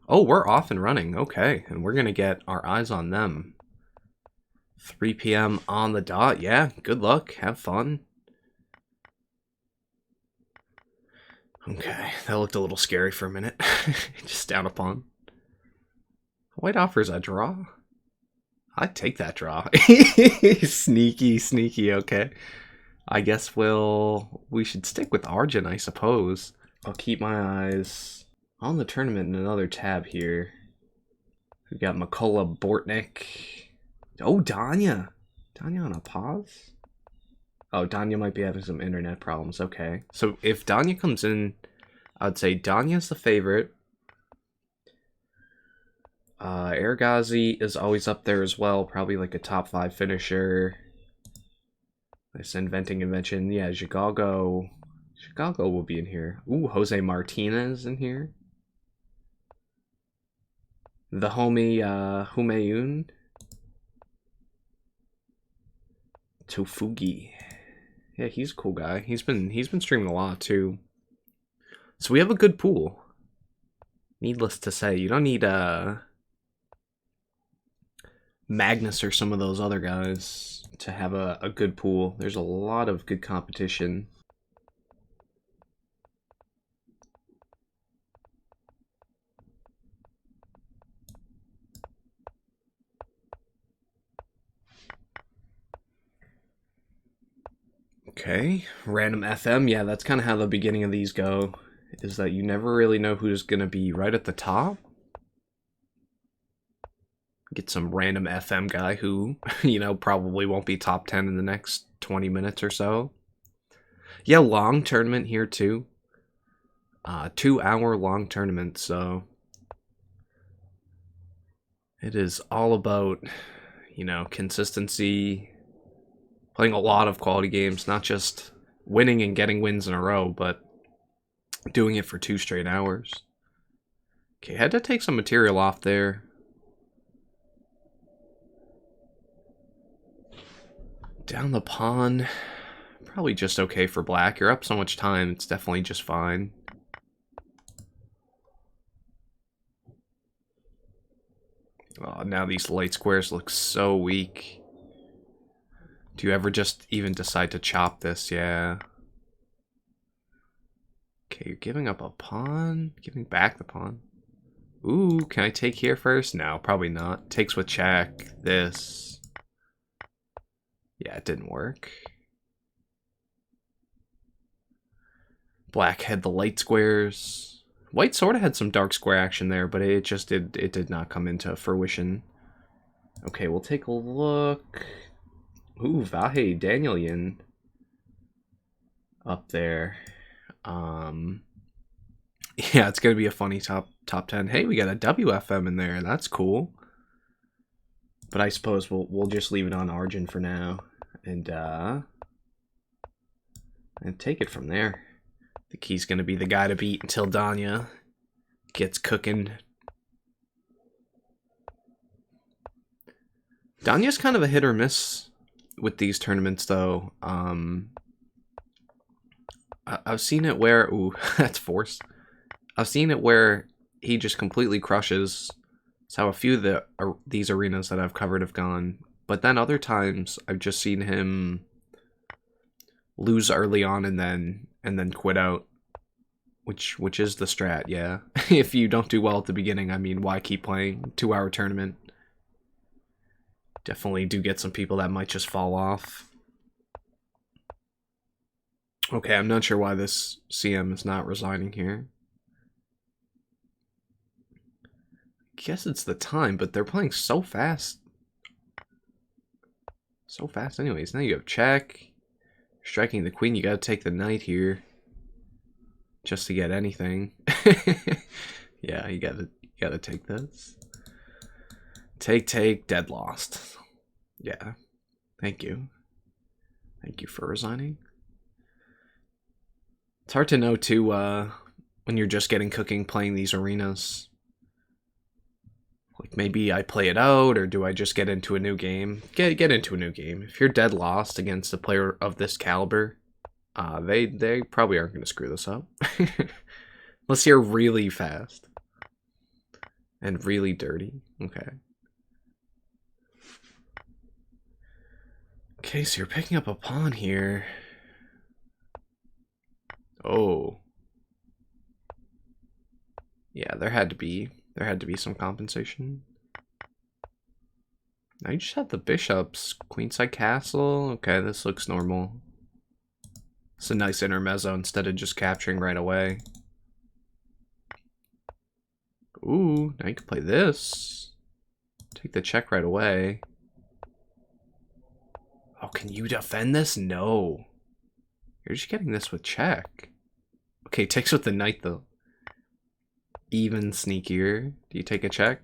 Oh, we're off and running. Okay, and we're gonna get our eyes on them. 3 p.m. on the dot. Yeah, good luck. Have fun. Okay, that looked a little scary for a minute. Just down a pawn. White offers a draw. I'd take that draw. Sneaky, sneaky, okay. I guess we should stick with Arjun, I suppose. I'll keep my eyes on the tournament in another tab here. We've got Aleksander Bortnyk. Oh, Danya. Danya on a pause? Oh, Danya might be having some internet problems. Okay. So if Danya comes in, I'd say Danya's the favorite. Erigaisi is always up there as well. Probably like a top 5 finisher. This inventing invention. Yeah, Zhigalko. Zhigalko will be in here. Ooh, Jose Martinez in here. The homie Humayun. Tofugi. Yeah, he's a cool guy. He's been streaming a lot too. So we have a good pool. Needless to say, you don't need Magnus or some of those other guys to have a good pool. There's a lot of good competition. Okay, random FM. Yeah, that's kind of how the beginning of these go, is that you never really know who's going to be right at the top. Get some random FM guy who, probably won't be top 10 in the next 20 minutes or so. Yeah, long tournament here too. 2-hour long tournament, so it is all about, consistency, playing a lot of quality games, not just winning and getting wins in a row, but doing it for 2 straight hours. Okay, had to take some material off there. Down the pawn, probably just okay for black. You're up so much time, it's definitely just fine. Oh, now these light squares look so weak. Do you ever just even decide to chop this? Yeah. Okay, you're giving up a pawn? Giving back the pawn. Ooh, can I take here first? No, probably not. Takes with check. This. Yeah, it didn't work. Black had the light squares. White sort of had some dark square action there, but it did not come into fruition. Okay, we'll take a look. Ooh, Vahe Danielian up there. Yeah, it's gonna be a funny top 10. Hey, we got a WFM in there. That's cool. But I suppose we'll just leave it on Arjun for now, and take it from there. I think he's gonna be the guy to beat until Danya gets cooking. Danya's kind of a hit or miss with these tournaments, though. I've seen it where... Ooh, that's force. I've seen it where he just completely crushes. That's how a few of these arenas that I've covered have gone. But then other times, I've just seen him lose early on and then quit out. Which is the strat, yeah. If you don't do well at the beginning, I mean, why keep playing? 2-hour tournament. Definitely do get some people that might just fall off. Okay, I'm not sure why this CM is not resigning here. I guess it's the time, but they're playing so fast. So fast anyways. Now you have check. Striking the queen, you gotta take the knight here. Just to get anything. Yeah, you gotta take this. Take, dead lost. Yeah. Thank you. Thank you for resigning. It's hard to know, too, when you're just getting cooking playing these arenas. Like, maybe I play it out, or do I just get into a new game? Get into a new game. If you're dead lost against a player of this caliber, they probably aren't going to screw this up. Unless you're really fast. And really dirty. Okay. Okay, so you're picking up a pawn here. Oh. Yeah, there had to be some compensation. Now you just have the bishops. Queenside castle. Okay, this looks normal. It's a nice intermezzo instead of just capturing right away. Ooh, now you can play this. Take the check right away. Oh, can you defend this? No. You're just getting this with check. Okay, takes with the knight though. Even sneakier. Do you take a check?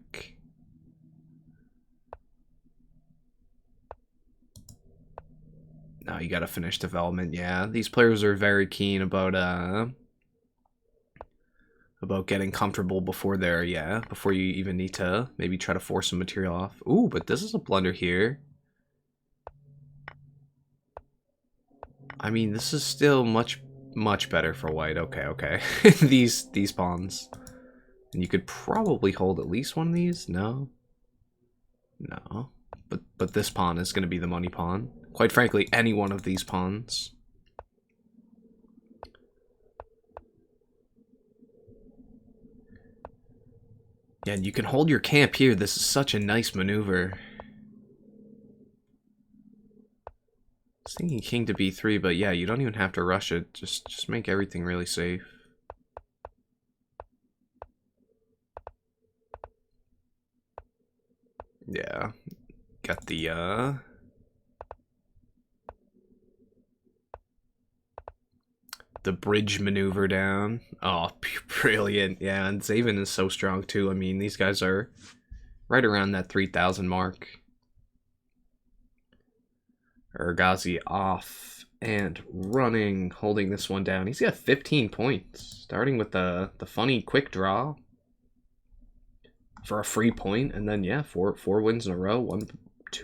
No, you gotta finish development. Yeah, these players are very keen about getting comfortable before before you even need to maybe try to force some material off. Ooh, but this is a blunder here. I mean, this is still much better for white. Okay. these pawns. And you could probably hold at least one of these. No. But this pawn is going to be the money pawn. Quite frankly, any one of these pawns. Yeah, and you can hold your camp here. This is such a nice maneuver. I was thinking king to b3, but yeah, you don't even have to rush it. Just make everything really safe. Yeah. Got the bridge maneuver down. Oh, brilliant. Yeah, and Zaven is so strong too. I mean, these guys are right around that 3,000 mark. Erigaisi off and running, holding this one down. He's got 15 points, starting with the funny quick draw for a free point, and then yeah, four wins in a row, 1-2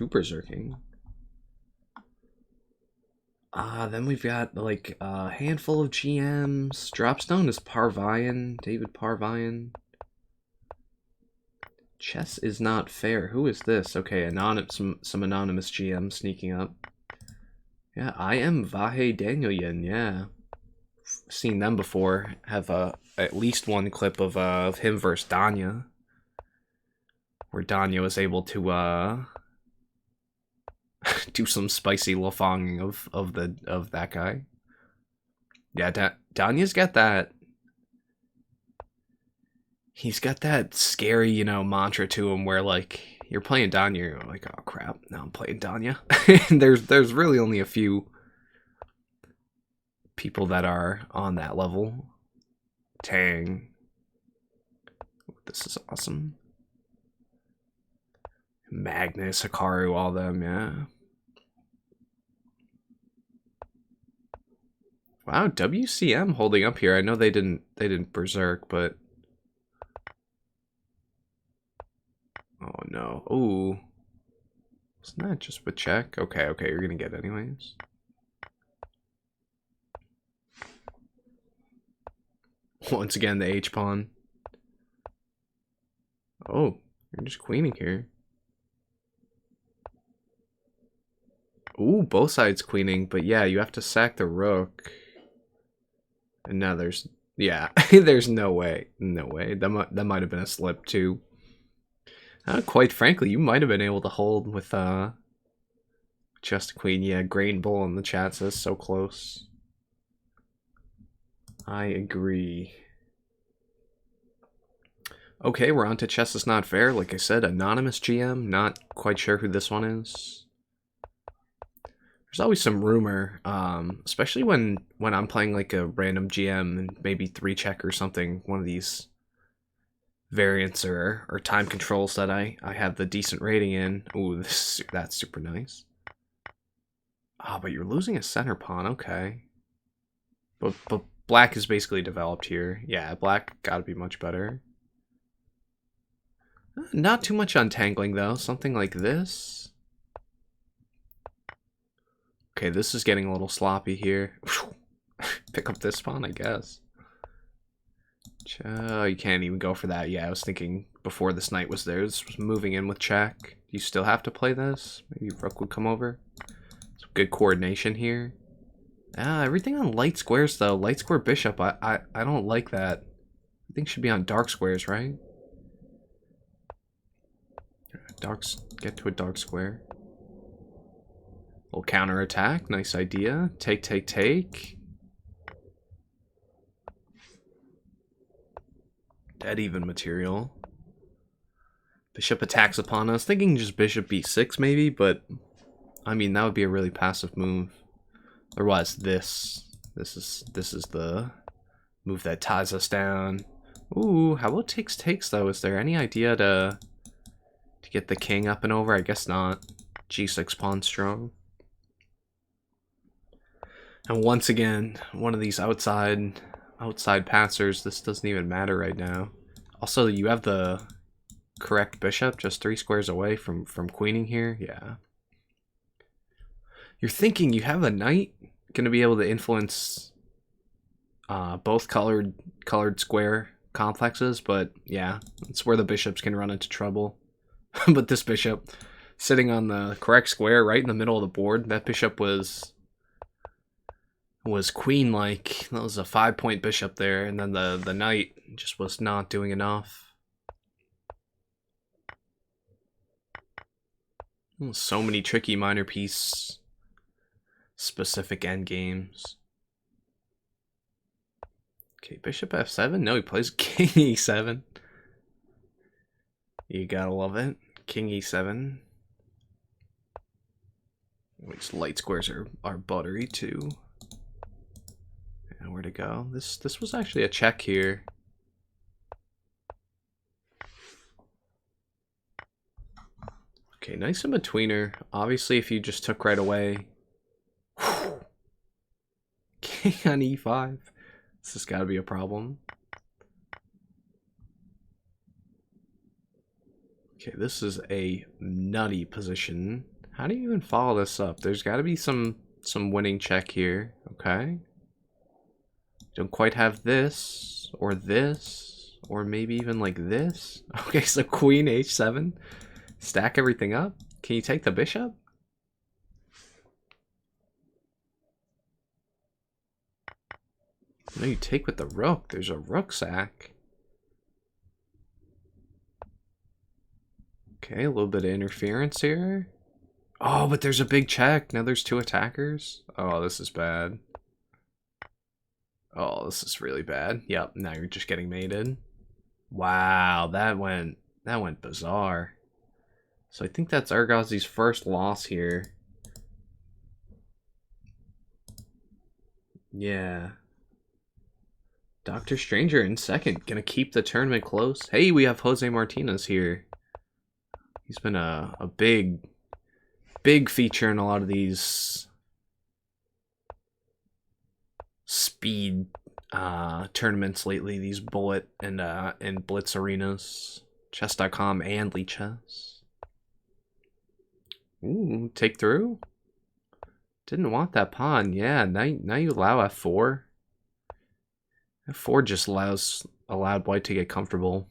berserking. Then we've got like a handful of GMs. Dropstone is Parvian, David Parvian. Chess is not fair. Who is this? Okay, some anonymous GM sneaking up. Yeah, I am Vahe Danielyan. Yeah, seen them before. Have at least one clip of him versus Danya, where Danya was able to do some spicy lofanging of that guy. Yeah, Danya's got that. He's got that scary, mantra to him where like you're playing Danya, you're like, oh crap, now I'm playing Danya. And there's really only a few people that are on that level. Tang. This is awesome. Magnus, Hikaru, all them, yeah. Wow, WCM holding up here. I know they didn't berserk, but oh no. Ooh. Wasn't that just a check? Okay, you're gonna get it anyways. Once again, the H pawn. Oh, you're just queening here. Ooh, both sides queening, but yeah, you have to sack the rook. And now there's, yeah, there's no way. No way. That might have been a slip too. Quite frankly, you might have been able to hold with just a queen. Yeah, Grain Bull in the chat says so close. I agree. Okay, we're on to Chess is Not Fair. Like I said, anonymous GM. Not quite sure who this one is. There's always some rumor, especially when I'm playing like a random GM and maybe 3-check or something, one of these variants or time controls that I have the decent rating in. Ooh, that's super nice. Ah, but you're losing a center pawn, okay. But black is basically developed here. Yeah, black gotta be much better. Not too much untangling though, something like this. Okay, this is getting a little sloppy here. Pick up this pawn, I guess. Oh, you can't even go for that. Yeah, I was thinking before this knight was there. This was moving in with check. You still have to play this? Maybe rook would come over. Some good coordination here. Everything on light squares, though. Light square bishop, I don't like that. I think should be on dark squares, right? Darks, get to a dark square. Little counter attack, nice idea. Take, take, take. Dead even material. Bishop attacks upon us. Thinking just bishop b6 maybe, but I mean that would be a really passive move. Otherwise, this is the move that ties us down. Ooh, how about takes though? Is there any idea to get the king up and over? I guess not. G6 pawn strong. And once again, one of these outside passers. This doesn't even matter right now. Also, you have the correct bishop just 3 squares away from queening here. Yeah. You're thinking you have a knight going to be able to influence both colored square complexes, but yeah, it's where the bishops can run into trouble. But this bishop sitting on the correct square right in the middle of the board, that bishop was queen-like. That was a 5-point bishop there, and then the knight just was not doing enough. So many tricky minor piece specific endgames. Okay, bishop f7. No, he plays king e7. You gotta love it. King e7. Which light squares are buttery too. And where to go? This was actually a check here. Okay, nice in betweener. Obviously, if you just took right away. King on e5. This has got to be a problem. Okay, this is a nutty position. How do you even follow this up? There's got to be some winning check here. Okay. Don't quite have this, or maybe even like this. Okay, so queen h7. Stack everything up. Can you take the bishop? No, you take with the rook. There's a rook sack. Okay, a little bit of interference here. Oh, but there's a big check. Now there's 2 attackers. Oh, this is bad. Oh, this is really bad. Yep, now you're just getting mated. Wow, that went bizarre. So I think that's Erigaisi's first loss here. Yeah. Dr. Stranger in second. Gonna keep the tournament close. Hey, we have Jose Martinez here. He's been a big feature in a lot of these speed tournaments lately. These bullet and blitz arenas. Chess.com and Lichess. Ooh, take through? Didn't want that pawn. Yeah, now you allow f4. F4 just allowed white to get comfortable.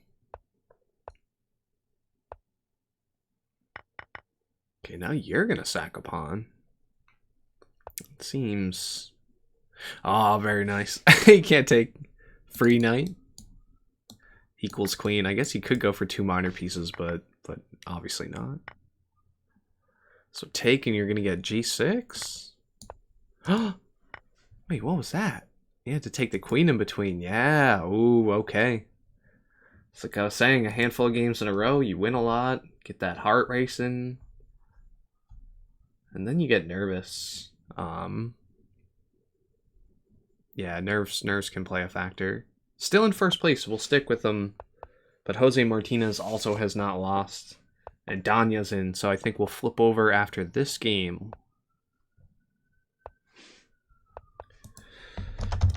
Okay, now you're gonna sack a pawn. It seems... Oh, very nice. You can't take free knight. Equals queen. I guess you could go for 2 minor pieces, but obviously not. So taking, you're gonna get g6. Wait, what was that? You had to take the queen in between. Yeah. Ooh, okay. It's like I was saying, a handful of games in a row, you win a lot, get that heart racing, and then you get nervous. Yeah, nerves can play a factor. Still in first place, we'll stick with them. But Jose Martinez also has not lost. And Danya's in, so I think we'll flip over after this game.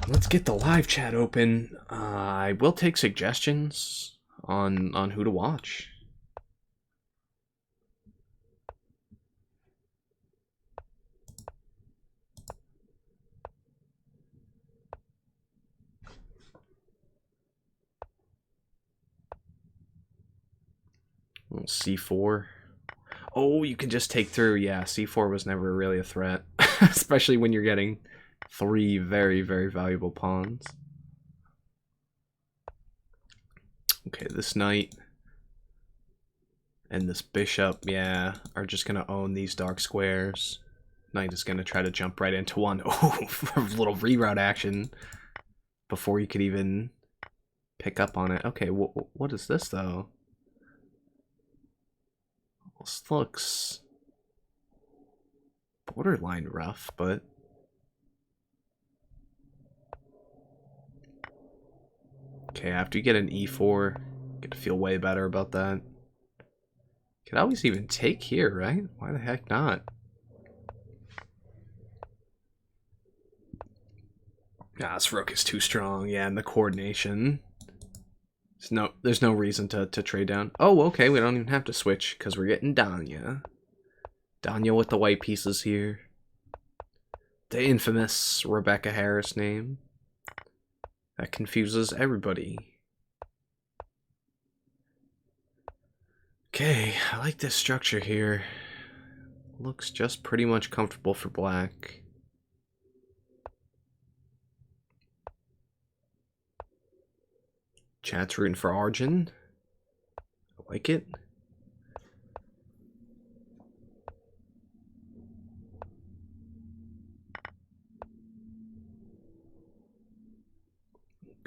Let's get the live chat open. I will take suggestions on who to watch. C4. Oh, you can just take through. Yeah, C4 was never really a threat. Especially when you're getting 3 very, very valuable pawns. Okay, this knight and this bishop, yeah, are just going to own these dark squares. Knight is going to try to jump right into one. Oh, a little reroute action before you could even pick up on it. Okay, what is this, though? This looks borderline rough, but... Okay, after you get an e4, you get to feel way better about that. Could always even take here, right? Why the heck not? Ah, this rook is too strong. Yeah, and the coordination. There's no reason to trade down. Oh, okay, we don't even have to switch because we're getting Danya. Danya with the white pieces here. The infamous Rebecca Harris name. That confuses everybody. Okay, I like this structure here. Looks just pretty much comfortable for black. Chat's rooting for Arjun. I like it.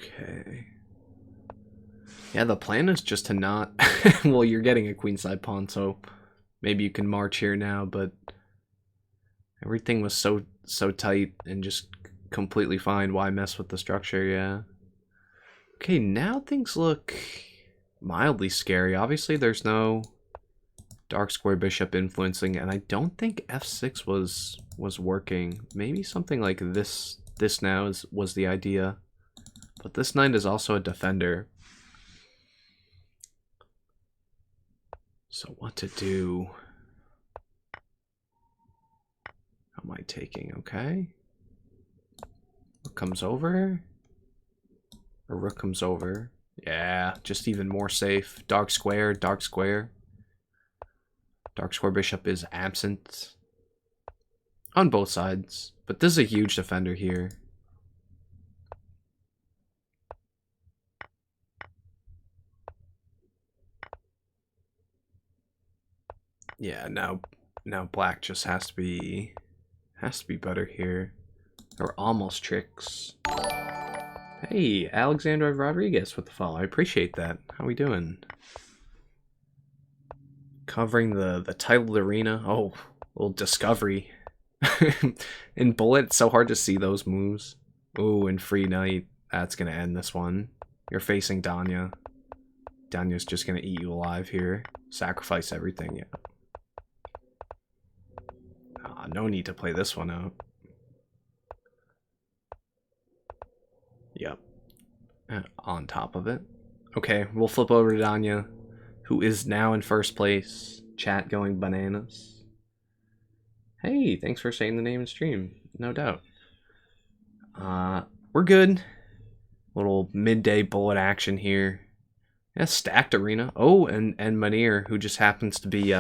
Okay. Yeah, the plan is just to not... well, you're getting a queenside pawn, so maybe you can march here now, but everything was so tight and just completely fine. Why mess with the structure? Yeah. Okay, now things look mildly scary. Obviously, there's no dark square bishop influencing, and I don't think f6 was working. Maybe something like this now was the idea. But this knight is also a defender. So what to do? How am I taking? Okay. Rook comes over. Or rook comes over. Yeah, just even more safe. Dark square, dark square. Dark square bishop is absent. On both sides. But this is a huge defender here. Yeah, now black just has to be better here. Or almost tricks. Hey, Alexander Rodriguez with the follow. I appreciate that. How we doing? Covering the titled arena. Oh, little discovery. In bullet, it's so hard to see those moves. Ooh, and free knight. That's gonna end this one. You're facing Danya. Danya's just gonna eat you alive here. Sacrifice everything, yeah. No need to play this one out. Yep. On top of it. Okay, we'll flip over to Danya, who is now in first place. Chat going bananas. Hey, thanks for saying the name and stream. No doubt. We're good. Little midday bullet action here. Yeah, stacked arena. Oh, and Manir, who just happens to be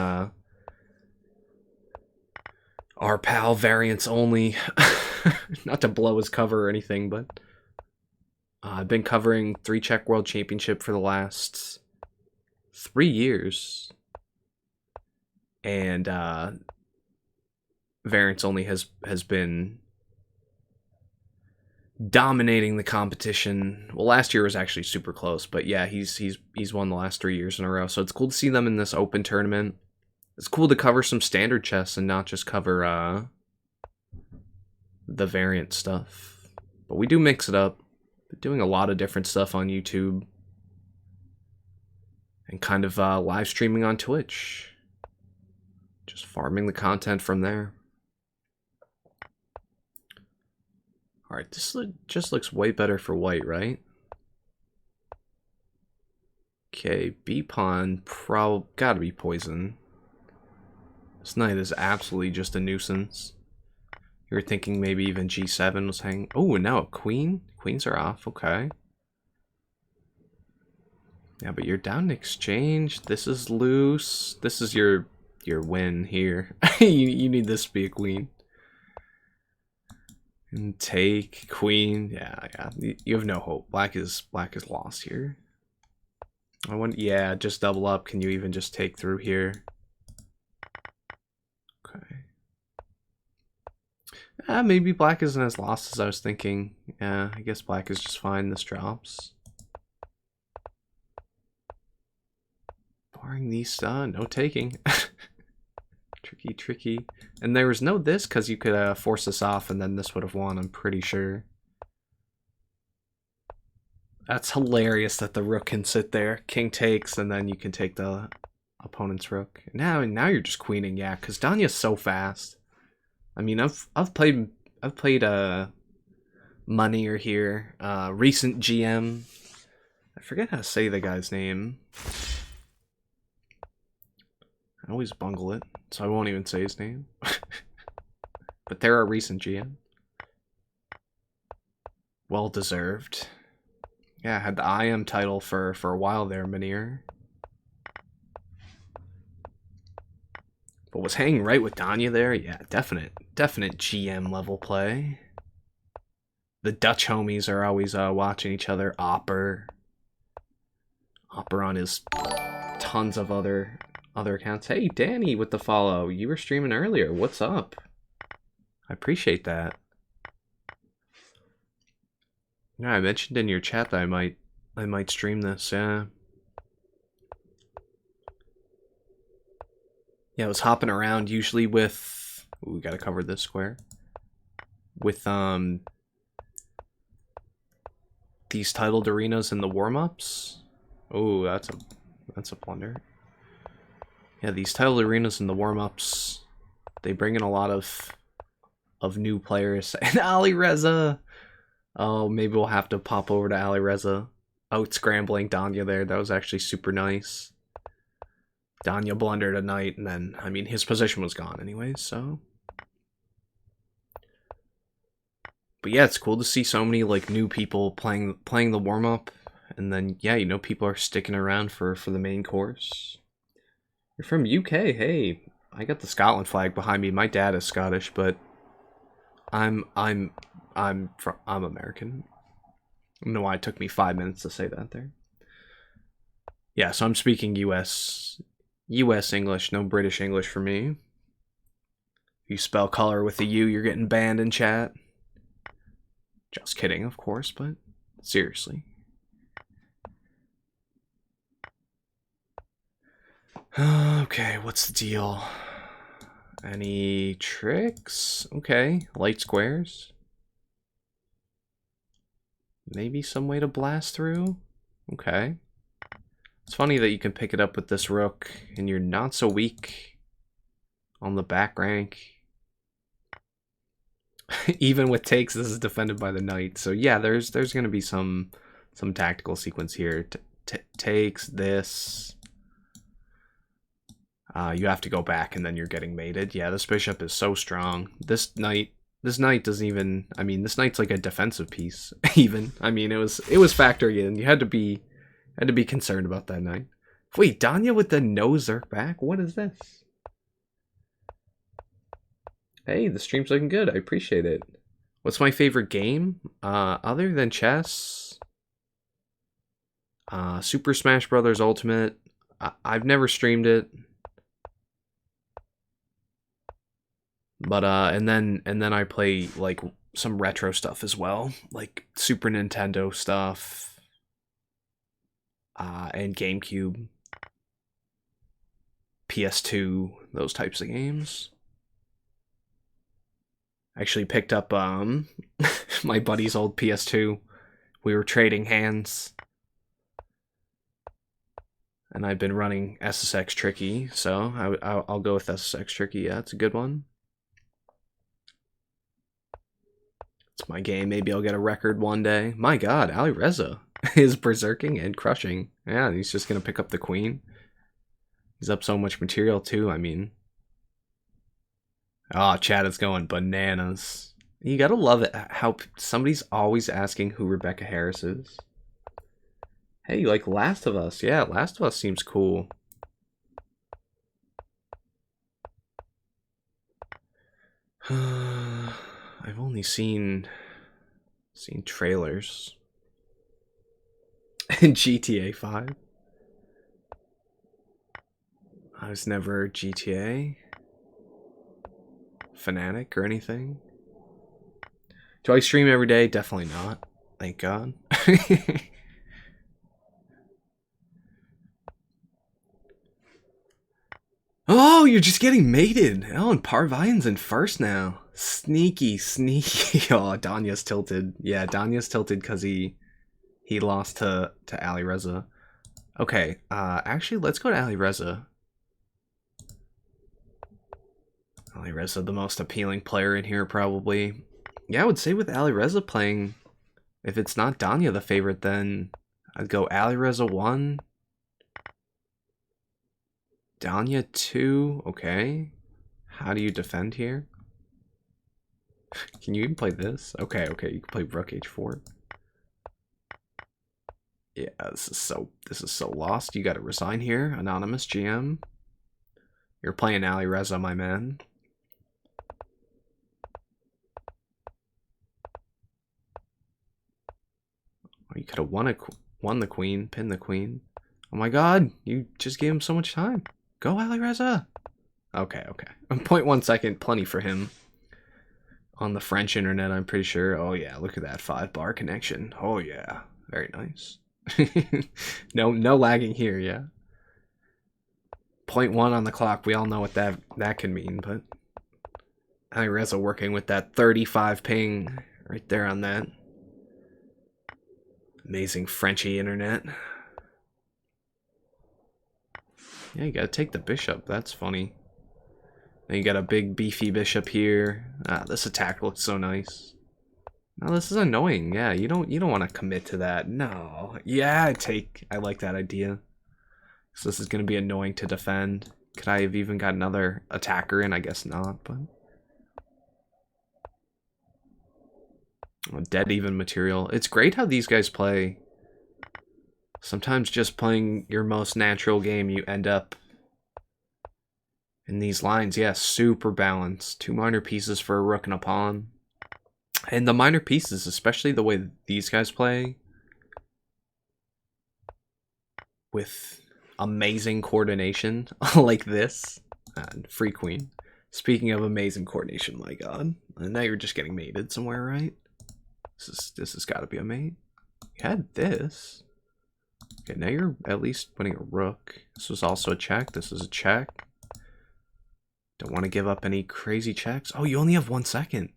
our pal variants only. Not to blow his cover or anything, but I've been covering 3-Check World Championship for the last 3 years. And variants only has been dominating the competition. Well, last year was actually super close, but yeah, he's won the last 3 years in a row. So it's cool to see them in this open tournament. It's cool to cover some standard chess and not just cover the variant stuff. But we do mix it up. Been doing a lot of different stuff on YouTube. And kind of live streaming on Twitch. Just farming the content from there. Alright, this just looks way better for white, right? Okay, B-pawn gotta be poison. This knight is absolutely just a nuisance. You were thinking maybe even G7 was hanging. Oh, and now a queen? Queens are off, okay. Yeah, but you're down in exchange. This is loose. This is your win here. you need this to be a queen. And take queen. Yeah. You have no hope. Black is lost here. Yeah, just double up. Can you even just take through here? Okay. Maybe black isn't as lost as I was thinking. Yeah, I guess black is just fine. This drops. Barring these, no taking. Tricky. And there was no this because you could force this off and then this would have won, I'm pretty sure. That's hilarious that the rook can sit there. King takes and then you can take the opponent's rook. Now you're just queening, yeah, because Danya's so fast. I mean, I've played Money here, recent GM. I forget how to say the guy's name. I always bungle it, so I won't even say his name. But they're a recent GM. Well deserved. Yeah, I had the IM title for a while there, Manir. But was hanging right with Danya there. Yeah, definite GM level play. The Dutch homies are always watching each other. Opper on his tons of other accounts. Hey, Danny with the follow. You were streaming earlier. What's up? I appreciate that. Yeah, I mentioned in your chat that I might stream this. Yeah. Yeah, I was hopping around usually with. Ooh, we gotta cover this square. With these titled arenas in the warm-ups. Oh, that's a blunder. Yeah, these titled arenas in the warm-ups, they bring in a lot of new players. And Alireza! Oh, maybe we'll have to pop over to Alireza. Out scrambling Danya there. That was actually super nice. Danya blundered a knight, and then, I mean, his position was gone anyways, so. But yeah, it's cool to see so many like new people playing the warm-up. And then, yeah, you know, people are sticking around for the main course. You're from UK, hey. I got the Scotland flag behind me. My dad is Scottish, but I'm American. I don't know why it took me 5 minutes to say that there. Yeah, so I'm speaking US English, no British English for me. If you spell color with a U, you're getting banned in chat. Just kidding, of course, but seriously. Okay, what's the deal? Any tricks? Okay, light squares. Maybe some way to blast through? Okay. It's funny that you can pick it up with this rook, and you're not so weak on the back rank. Even with takes, this is defended by the knight. So yeah, there's going to be some tactical sequence here. Takes this. You have to go back, and then you're getting mated. Yeah, this bishop is so strong. This knight doesn't even. I mean, this knight's like a defensive piece. Even. I mean, it was factoring in. You had to be concerned about that knight. Wait, Danya with the no Zerk back? What is this? Hey, the stream's looking good. I appreciate it. What's my favorite game? Other than chess? Super Smash Brothers Ultimate. I've never streamed it. But and then I play like some retro stuff as well, like Super Nintendo stuff, and GameCube, PS2, those types of games. I actually picked up my buddy's old PS2. We were trading hands, and I've been running SSX Tricky, so I'll go with SSX Tricky. Yeah, it's a good one. It's my game. Maybe I'll get a record one day. My god, Alireza is berserking and crushing. Yeah, he's just going to pick up the queen. He's up so much material too, I mean. Oh, chat is going bananas. You gotta love it how somebody's always asking who Rebecca Harris is. Hey, you like Last of Us? Yeah, Last of Us seems cool. I've only seen trailers. And GTA 5. I was never GTA fanatic or anything. Do I stream every day? Definitely not. Thank God. Oh, you're just getting mated. Oh, and Parvine's in first now. Sneaky, sneaky. Oh, Danya's tilted. Yeah, Danya's tilted because he lost to Alireza. Okay, actually, let's go to Alireza. Alireza, the most appealing player in here, probably. Yeah, I would say with Alireza playing, if it's not Danya the favorite, then I'd go Alireza 1, Danya 2, okay. How do you defend here? Can you even play this? Okay, you can play Rook H4. Yeah, this is so lost. You gotta resign here, anonymous GM. You're playing Alireza, my man. You could have won the queen, pinned the queen. Oh my god, you just gave him so much time. Go, Alireza! Okay. 0.1 second, plenty for him. On the French internet, I'm pretty sure. Oh yeah, look at that 5-bar connection. Oh yeah, very nice. No lagging here, yeah. 0.1 on the clock, we all know what that can mean, but Alireza working with that 35 ping right there on that. Amazing Frenchy internet. Yeah, you gotta take the bishop. That's funny. Then you got a big beefy bishop here. Ah, this attack looks so nice. No, this is annoying. Yeah, you don't want to commit to that. No. Yeah, I like that idea. So this is gonna be annoying to defend. Could I have even got another attacker in? I guess not, but dead even material. It's great how these guys play. Sometimes just playing your most natural game, you end up in these lines. Yeah, super balanced. 2 minor pieces for a rook and a pawn. And the minor pieces, especially the way these guys play, with amazing coordination like this. And free queen. Speaking of amazing coordination, my god. And now you're just getting mated somewhere, right? This has got to be a mate. You had this. Okay, now you're at least winning a rook. This was also a check. This is a check. Don't want to give up any crazy checks. Oh, you only have 1 second.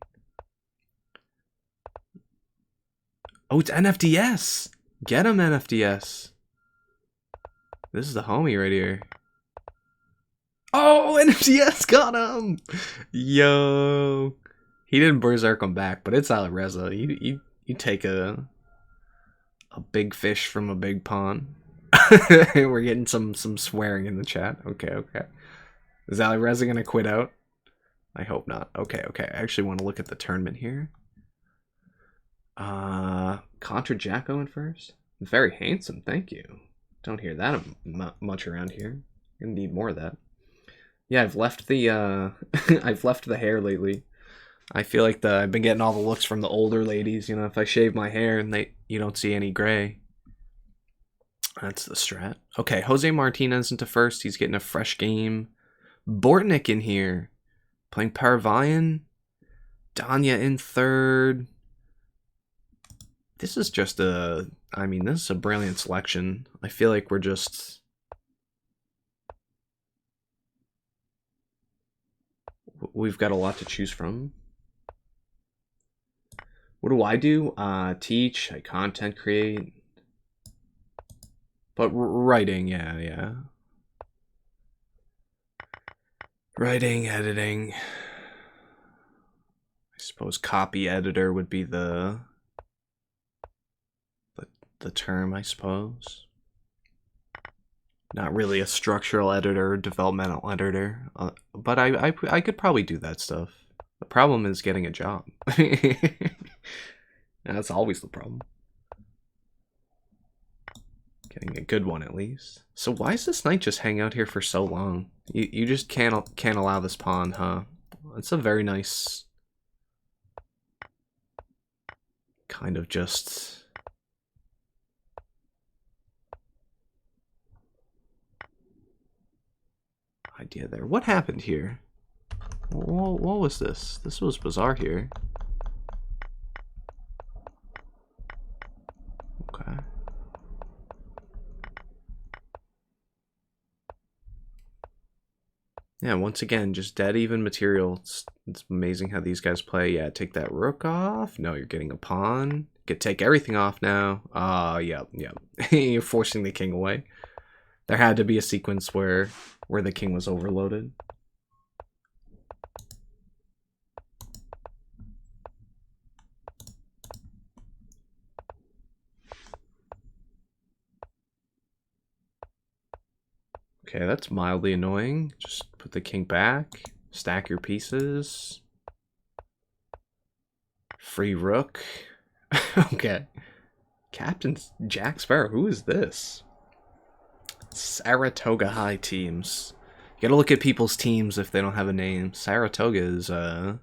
Oh, it's NFDS. Get him, NFDS. This is the homie right here. Oh, NFDS got him. Yo. He didn't berserk him back, but it's Alireza. You take a big fish from a big pond. We're getting some swearing in the chat. Okay. Is Alireza gonna quit out? I hope not. Okay. I actually want to look at the tournament here. Contra Jacko in first. Very handsome, thank you. Don't hear that much around here. Gonna need more of that. Yeah, I've left the I've left the hair lately. I feel like I've been getting all the looks from the older ladies. You know, if I shave my hair and you don't see any gray. That's the strat. Okay, Jose Martinez into first. He's getting a fresh game. Bortnyk in here. Playing Parvian. Danya in third. This is just this is a brilliant selection. I feel like we've got a lot to choose from. What do I do? Teach, I content create. But writing, yeah. Writing, editing. I suppose copy editor would be the term, I suppose. Not really a structural editor, developmental editor, but I could probably do that stuff. The problem is getting a job. That's always the problem. Getting a good one at least. So why is this knight just hang out here for so long? You just can't allow this pawn, huh? It's a very nice kind of just idea there. What happened here? What was this? This was bizarre here. Okay. Yeah, once again, just dead even material. It's amazing how these guys play. Yeah, take that rook off. No, you're getting a pawn. Take everything off now. Yep. You're forcing the king away. There had to be a sequence where the king was overloaded. Okay, that's mildly annoying. Just put the king back. Stack your pieces. Free rook. Okay. Captain Jack Sparrow. Who is this? Saratoga High teams. You gotta look at people's teams if they don't have a name. Saratoga is that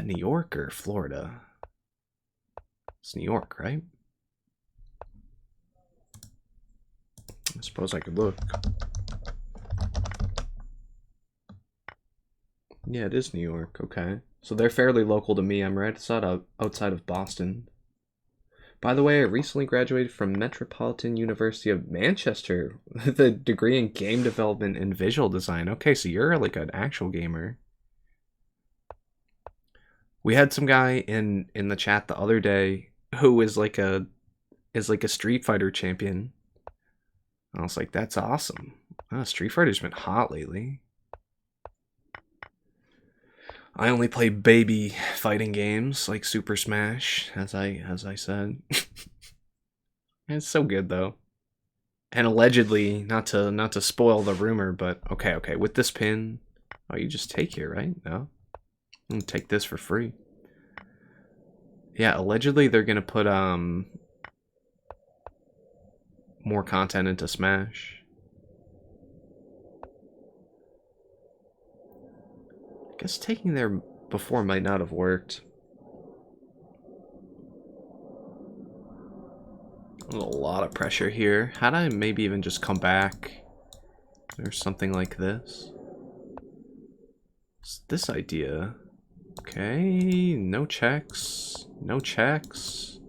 New York or Florida? It's New York, right? I suppose I could look. Yeah, it is New York. Okay. So they're fairly local to me. I'm right outside of Boston. By the way, I recently graduated from Metropolitan University of Manchester with a degree in game development and visual design. Okay, so you're like an actual gamer. We had some guy in the chat the other day who is like a Street Fighter champion. I was like, that's awesome. Oh, Street Fighter's been hot lately. I only play baby fighting games like Super Smash, as I said. It's so good though. And allegedly, not to spoil the rumor, but okay, with this pin, oh, you just take here, right? No, I'm gonna take this for free. Yeah, allegedly they're gonna put more content into Smash. I guess taking there before might not have worked. A lot of pressure here. How'd I maybe even just come back? Or something like this? It's this idea. Okay, no checks. No checks.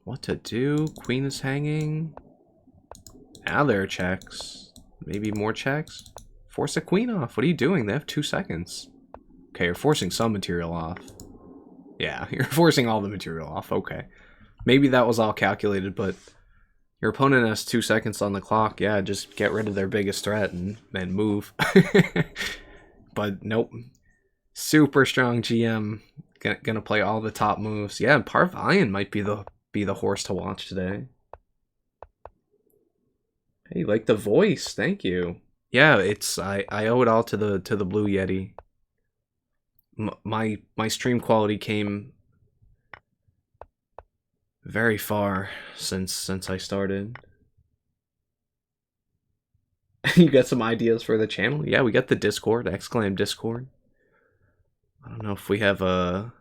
What to do? Queen is hanging. Now there are checks. Maybe more checks? Force a queen off. What are you doing? They have 2 seconds. Okay, you're forcing some material off. Yeah, you're forcing all the material off. Okay. Maybe that was all calculated, but your opponent has 2 seconds on the clock. Yeah, just get rid of their biggest threat and move. But nope. Super strong GM. Gonna play all the top moves. Yeah, Parvian might be the horse to watch today. Hey, like the voice. Thank you. Yeah, it's I owe it all to the Blue Yeti. My stream quality came very far since I started. You got some ideas for the channel? Yeah, we got the Discord, !Discord. I don't know if we have a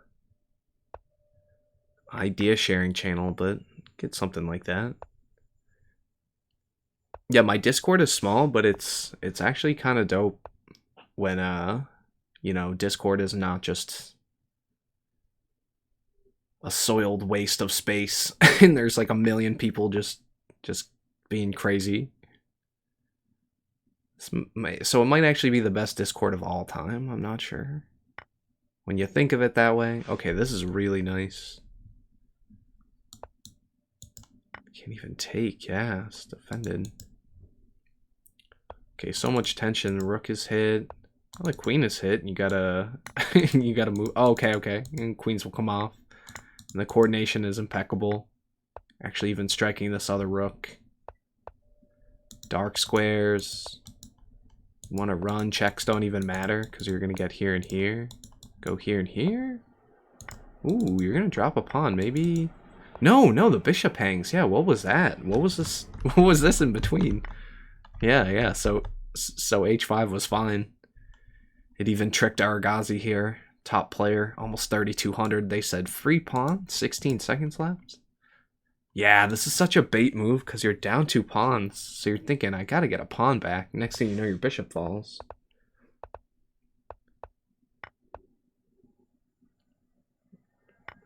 idea sharing channel, but get something like that. Yeah, my Discord is small, but it's actually kind of dope when you know, Discord is not just a soiled waste of space and there's like a million people just being crazy. So it might actually be the best Discord of all time. I'm not sure. When you think of it that way. Okay, this is really nice. Can't even take. Yeah, it's defended. Okay, so much tension. Rook is hit. Oh, the queen is hit. You gotta you gotta move. Oh, okay. And queens will come off. And the coordination is impeccable. Actually, even striking this other rook. Dark squares. You want to run. Checks don't even matter because you're gonna get here and here. Go here and here. Ooh, you're gonna drop a pawn. Maybe No, no, the bishop hangs. Yeah, what was that? What was this? What was this in between? Yeah, yeah. So h5 was fine. It even tricked Erigaisi here. Top player, almost 3,200. They said free pawn, 16 seconds left. Yeah, this is such a bait move because you're down 2 pawns. So you're thinking, I gotta get a pawn back. Next thing you know, your bishop falls.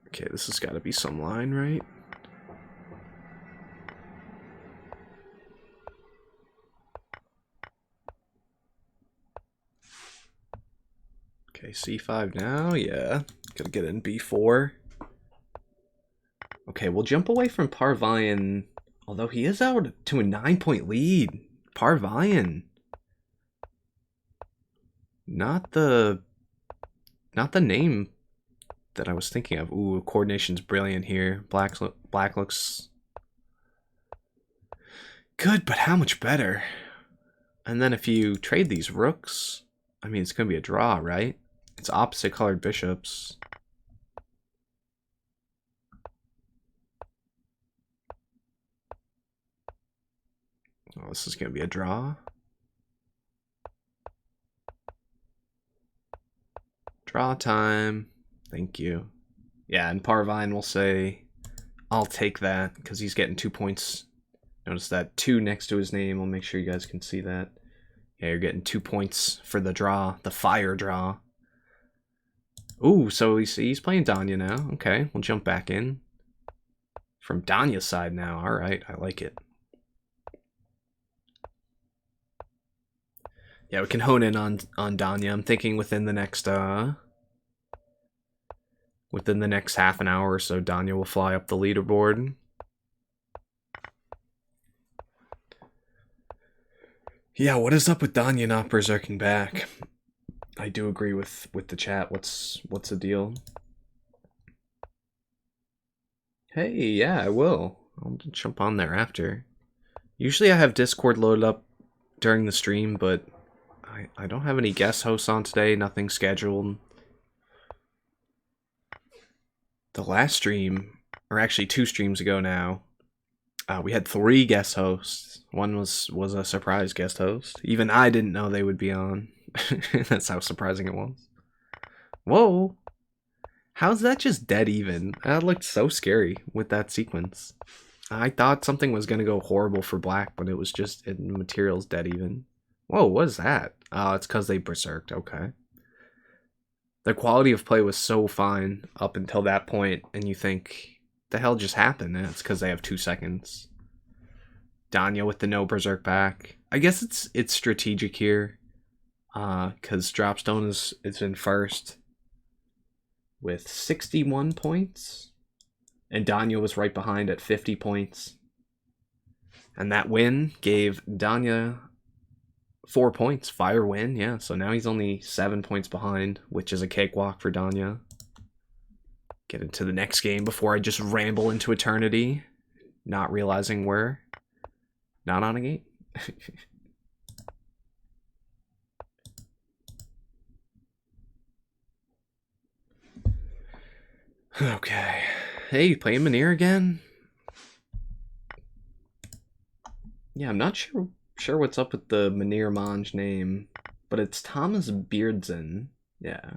Okay, this has got to be some line, right? Okay, c5 now, yeah. Gotta get in b4. Okay, we'll jump away from Parvian, although he is out to a 9-point lead. Parvian. Not the name that I was thinking of. Ooh, coordination's brilliant here. Black looks good, but how much better? And then if you trade these rooks, I mean, it's going to be a draw, right? It's opposite colored bishops. Oh, this is going to be a draw. Draw time. Thank you. Yeah, and Parvine will say, I'll take that, because he's getting 2 points. Notice that 2 next to his name. I'll make sure you guys can see that. Yeah, you're getting 2 points for the draw, the fire draw. Ooh, so he's playing Danya now. Okay, we'll jump back in. From Danya's side now. All right, I like it. Yeah, we can hone in on Danya. I'm thinking within the next half an hour or so, Danya will fly up the leaderboard. Yeah, what is up with Danya not berserking back? I do agree with the chat. What's the deal? Hey, yeah, I will. I'll jump on there after. Usually I have Discord loaded up during the stream, but I don't have any guest hosts on today, nothing scheduled. The last stream, or actually 2 streams ago now, we had 3 guest hosts. One was a surprise guest host. Even I didn't know they would be on. That's how surprising it was. Whoa! How's that just dead even? That looked so scary with that sequence. I thought something was going to go horrible for black, but it was just materials dead even. Whoa, what is that? Oh, it's because they berserked. Okay. The quality of play was so fine up until that point, and you think, the hell just happened? And it's because they have 2 seconds. Danya with the no berserk back. I guess it's strategic here, because Dropstone is in first with 61 points, and Danya was right behind at 50 points. And that win gave Danya 4 points. Fire win, yeah. So now he's only 7 points behind, which is a cakewalk for Danya. Get into the next game before I just ramble into eternity, not realizing we're not on a game. Okay. Hey, playing Manir again? Yeah, I'm not sure what's up with the Manir Monge name, but it's Thomas Beardsen. Yeah.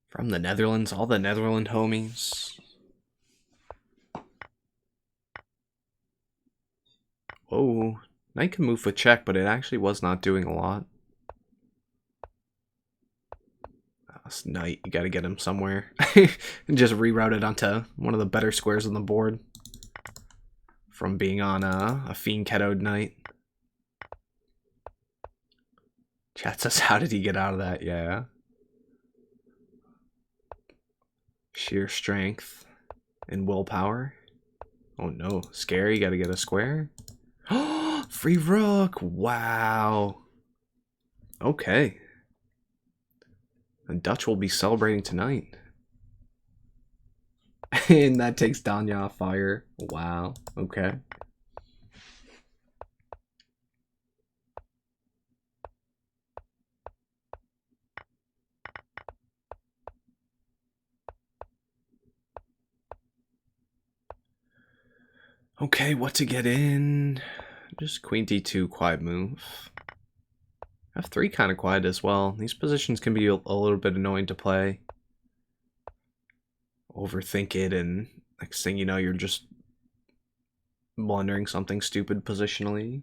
From the Netherlands, all the Netherlands homies. Whoa. Knight can move with check, but it actually was not doing a lot. This knight, you gotta get him somewhere. And just reroute it onto one of the better squares on the board. From being on a Fiend Ketoed knight. Chat says, how did he get out of that? Yeah. Sheer strength and willpower. Oh no, scary, gotta get a square. Free rook, wow. Okay. And Dutch will be celebrating tonight. And that takes Danya off fire. Wow, okay. Okay, what to get in? Just queen d2, quiet move. f3 kind of quiet as well. These positions can be a little bit annoying to play. Overthink it, and next thing you know, you're just blundering something stupid positionally.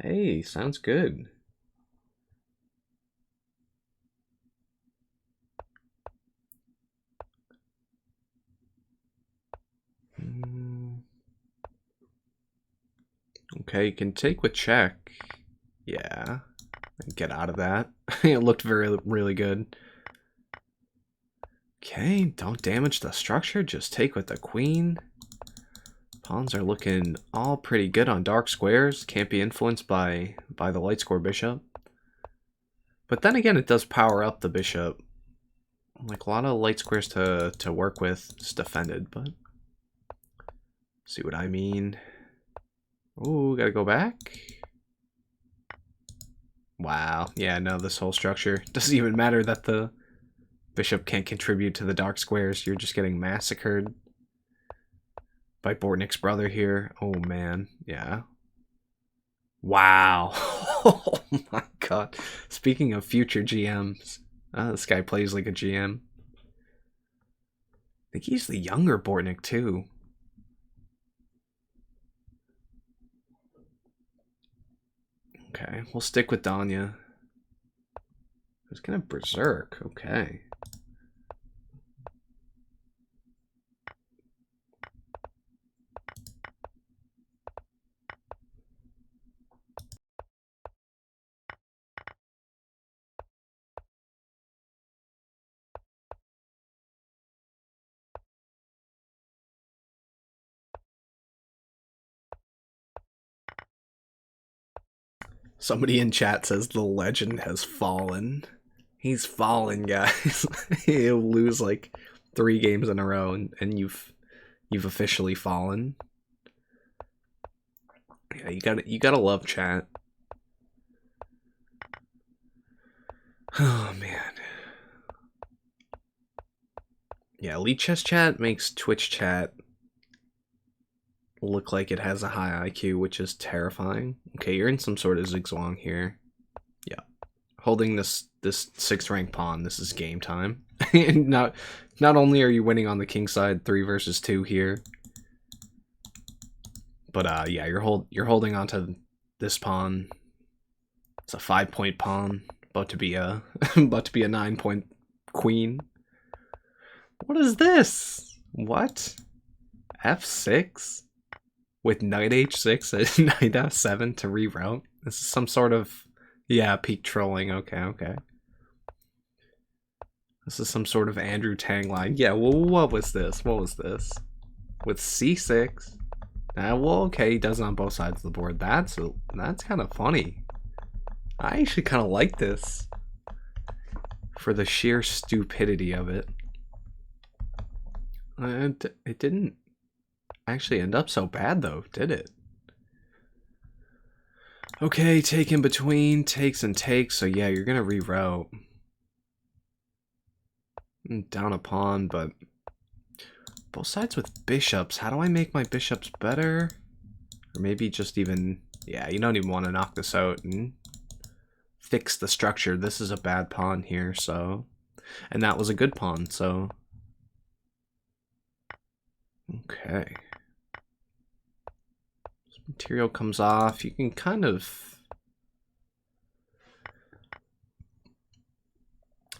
Hey, sounds good. Okay, you can take with check. Yeah, get out of that. It looked really good. Okay, don't damage the structure, just take with the queen. Pawns are looking all pretty good on dark squares. Can't be influenced by the light square bishop. But then again, it does power up the bishop. Like a lot of light squares to work with. It's defended, but see what I mean. Ooh, gotta go back. Wow. Yeah, no, this whole structure doesn't even matter that the bishop can't contribute to the dark squares. You're just getting massacred by Bortnyk's brother here. Oh man, yeah. Wow. Oh my god. Speaking of future GMs, this guy plays like a GM. I think he's the younger Bortnyk too. Okay, we'll stick with Danya. Who's gonna berserk? Okay. Somebody in chat says the legend has fallen. He's fallen, guys. He'll lose like 3 games in a row, and you've officially fallen. Yeah, you gotta love chat. Oh man. Yeah, Lichess chat makes Twitch chat look like it has a high IQ, which is terrifying. Okay, you're in some sort of zigzag here. Yeah. Holding this 6th rank pawn, this is game time. not only are you winning on the king side 3 versus 2 here, but yeah, you're holding onto this pawn. It's a 5-point pawn, about to be a 9-point queen. What is this? What? F6? With knight h6 and knight f7 to reroute? This is some sort of, yeah, peak trolling. Okay. This is some sort of Andrew Tang line. Yeah, well, what was this? With c6. Well, okay, he does it on both sides of the board. That's kind of funny. I actually kind of like this for the sheer stupidity of it. It didn't actually end up so bad though, did it? Okay, take in between, takes and takes, so yeah, you're gonna reroute. Down a pawn, but both sides with bishops. How do I make my bishops better? Or maybe just even, yeah, you don't even want to knock this out and fix the structure. This is a bad pawn here, so, and that was a good pawn, so okay. This material comes off. You can kind of,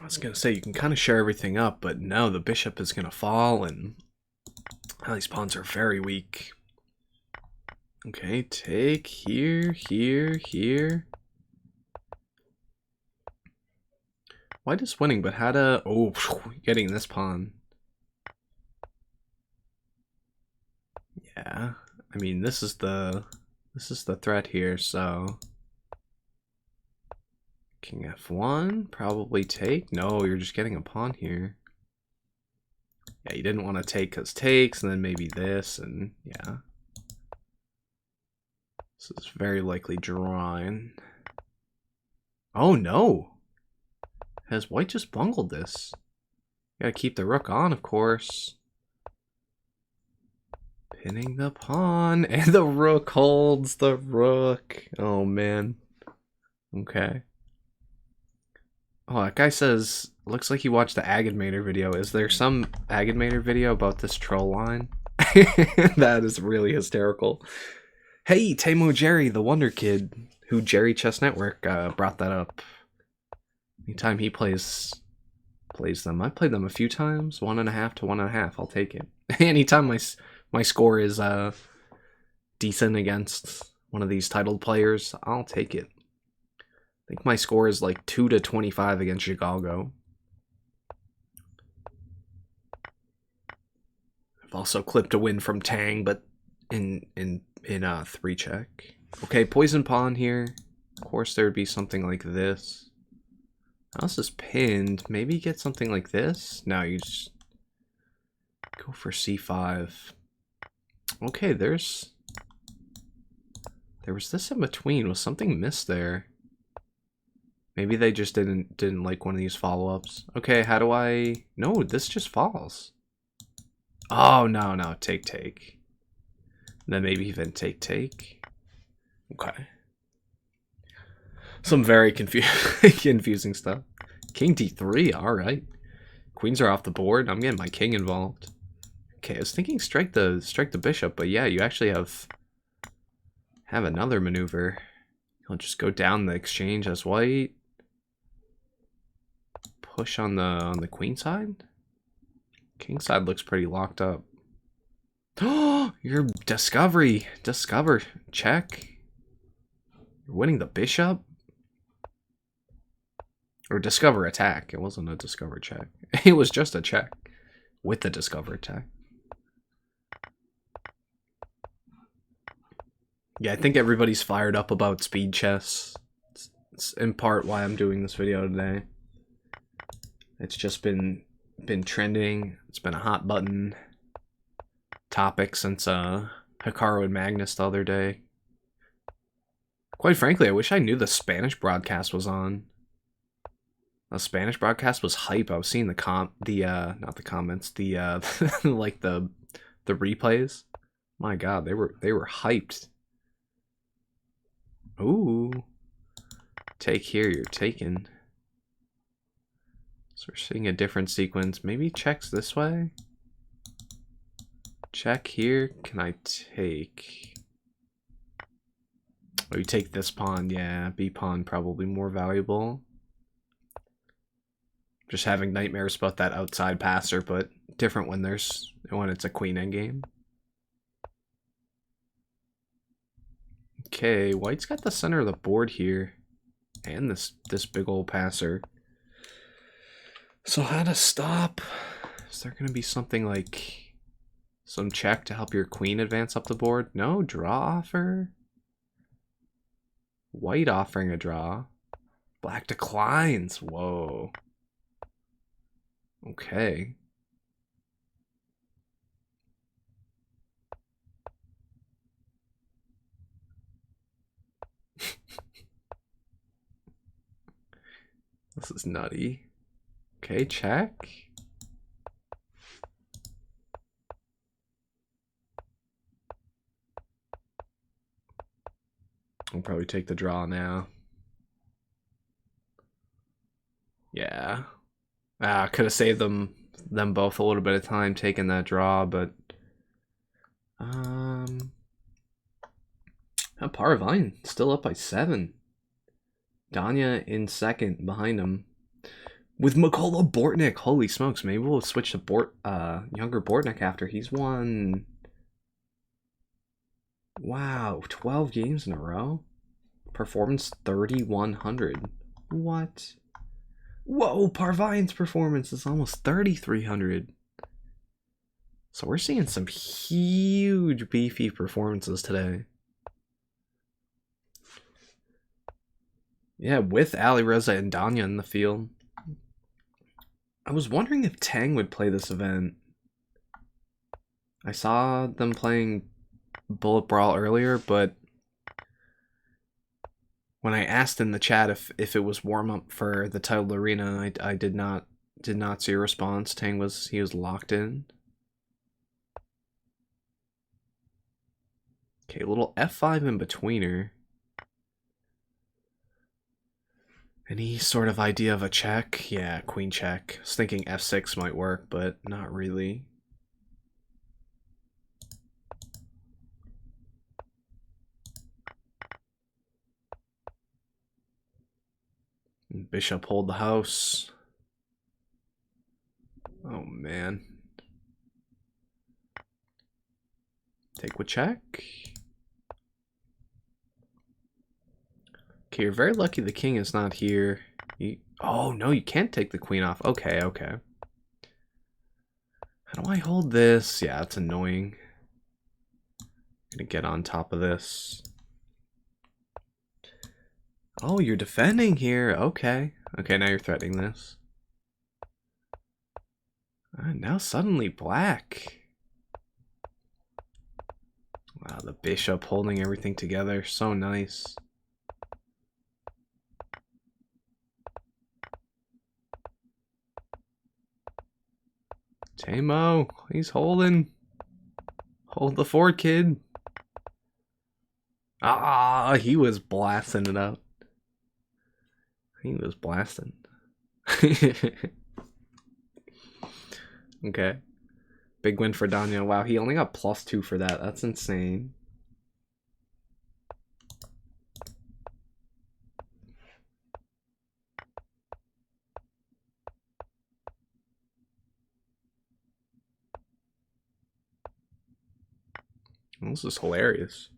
I was gonna say you can kind of share everything up, but no, the bishop is gonna fall, and these pawns are very weak. Okay, take here. White is winning, but how to, oh, getting this pawn. Yeah, I mean, this is the threat here, so king f1, probably take. No, you're just getting a pawn here. Yeah, you didn't want to take because takes, and then maybe this, and yeah. This is very likely drawing. Oh no! Has white just bungled this? Gotta keep the rook on, of course. Pinning the pawn, and the rook holds the rook. Oh, man. Okay. Oh, that guy says, looks like he watched the Agadmator video. Is there some Agadmator video about this troll line? That is really hysterical. Hey, Tamo Jerry, the Wonder Kid, who Jerry Chess Network brought that up. Anytime he plays them. I've played them a few times, 1.5 to 1.5. I'll take it. Anytime my score is decent against one of these titled players, I'll take it. I think my score is like 2 to 25 against Zhigalko. I've also clipped a win from Tang, but in 3-check. Okay, poison pawn here. Of course, there would be something like this. House is pinned. Maybe get something like this. No, you just go for c5. Okay, there was this in between. Was something missed there? Maybe they just didn't like one of these follow-ups. Okay, how do I... No, this just falls. Oh, no, take. And then maybe even take. Okay. Some very confusing stuff. King d3, alright. Queens are off the board. I'm getting my king involved. Okay, I was thinking strike the bishop, but yeah, you actually have another maneuver. I'll just go down the exchange as white. Push on the queen side. King side looks pretty locked up. Oh, your discovery. Discover. Check. You're winning the bishop? Or discover attack. It wasn't a discover check. It was just a check with the discover attack. Yeah, I think everybody's fired up about speed chess. It's in part why I'm doing this video today. It's just been trending. It's been a hot button topic since Hikaru and Magnus the other day. Quite frankly, I wish I knew the Spanish broadcast was on. The Spanish broadcast was hype. I was seeing not the comments, like the replays. My God, they were hyped. Ooh, take here. You're taken. So we're seeing a different sequence. Maybe checks this way. Check here. Can I take? Oh, you take this pawn. Yeah, B pawn probably more valuable. Just having nightmares about that outside passer, but different when it's a queen endgame. Okay, white's got the center of the board here, and this big old passer. So how to stop? Is there gonna be something like some check to help your queen advance up the board? No, draw offer. White offering a draw. Black declines. Whoa. Okay. This is nutty. Okay, check. I'll probably take the draw now. Yeah. Could have saved them both a little bit of time taking that draw, but Paravine still up by 7. Danya in second behind him. With Mykola Bortnyk. Holy smokes, maybe we'll switch to younger Bortnyk after he's won. Wow, 12 games in a row. Performance 3,100. What? Whoa, Parvine's performance is almost 3,300. So we're seeing some huge beefy performances today. Yeah, with Alireza and Danya in the field. I was wondering if Tang would play this event. I saw them playing Bullet Brawl earlier, but when I asked in the chat if it was warm up for the titled arena, I did not see a response. Tang was locked in. Okay, a little f5 in betweener. Any sort of idea of a check? Yeah, queen check. I was thinking f6 might work, but not really. Bishop hold the house. Oh, man. Take with check. Okay, you're very lucky the king is not here. Oh, no, you can't take the queen off. Okay, okay. How do I hold this? Yeah, it's annoying. I'm gonna get on top of this. Oh, you're defending here. Okay. Okay, now you're threatening this. Now suddenly black. Wow, the bishop holding everything together. So nice. Tamo, he's holding. Hold the fort, kid. Ah, he was blasting it out. He was blasting. Okay. Big win for Danya. Wow, he only got +2 for that. That's insane. This is hilarious.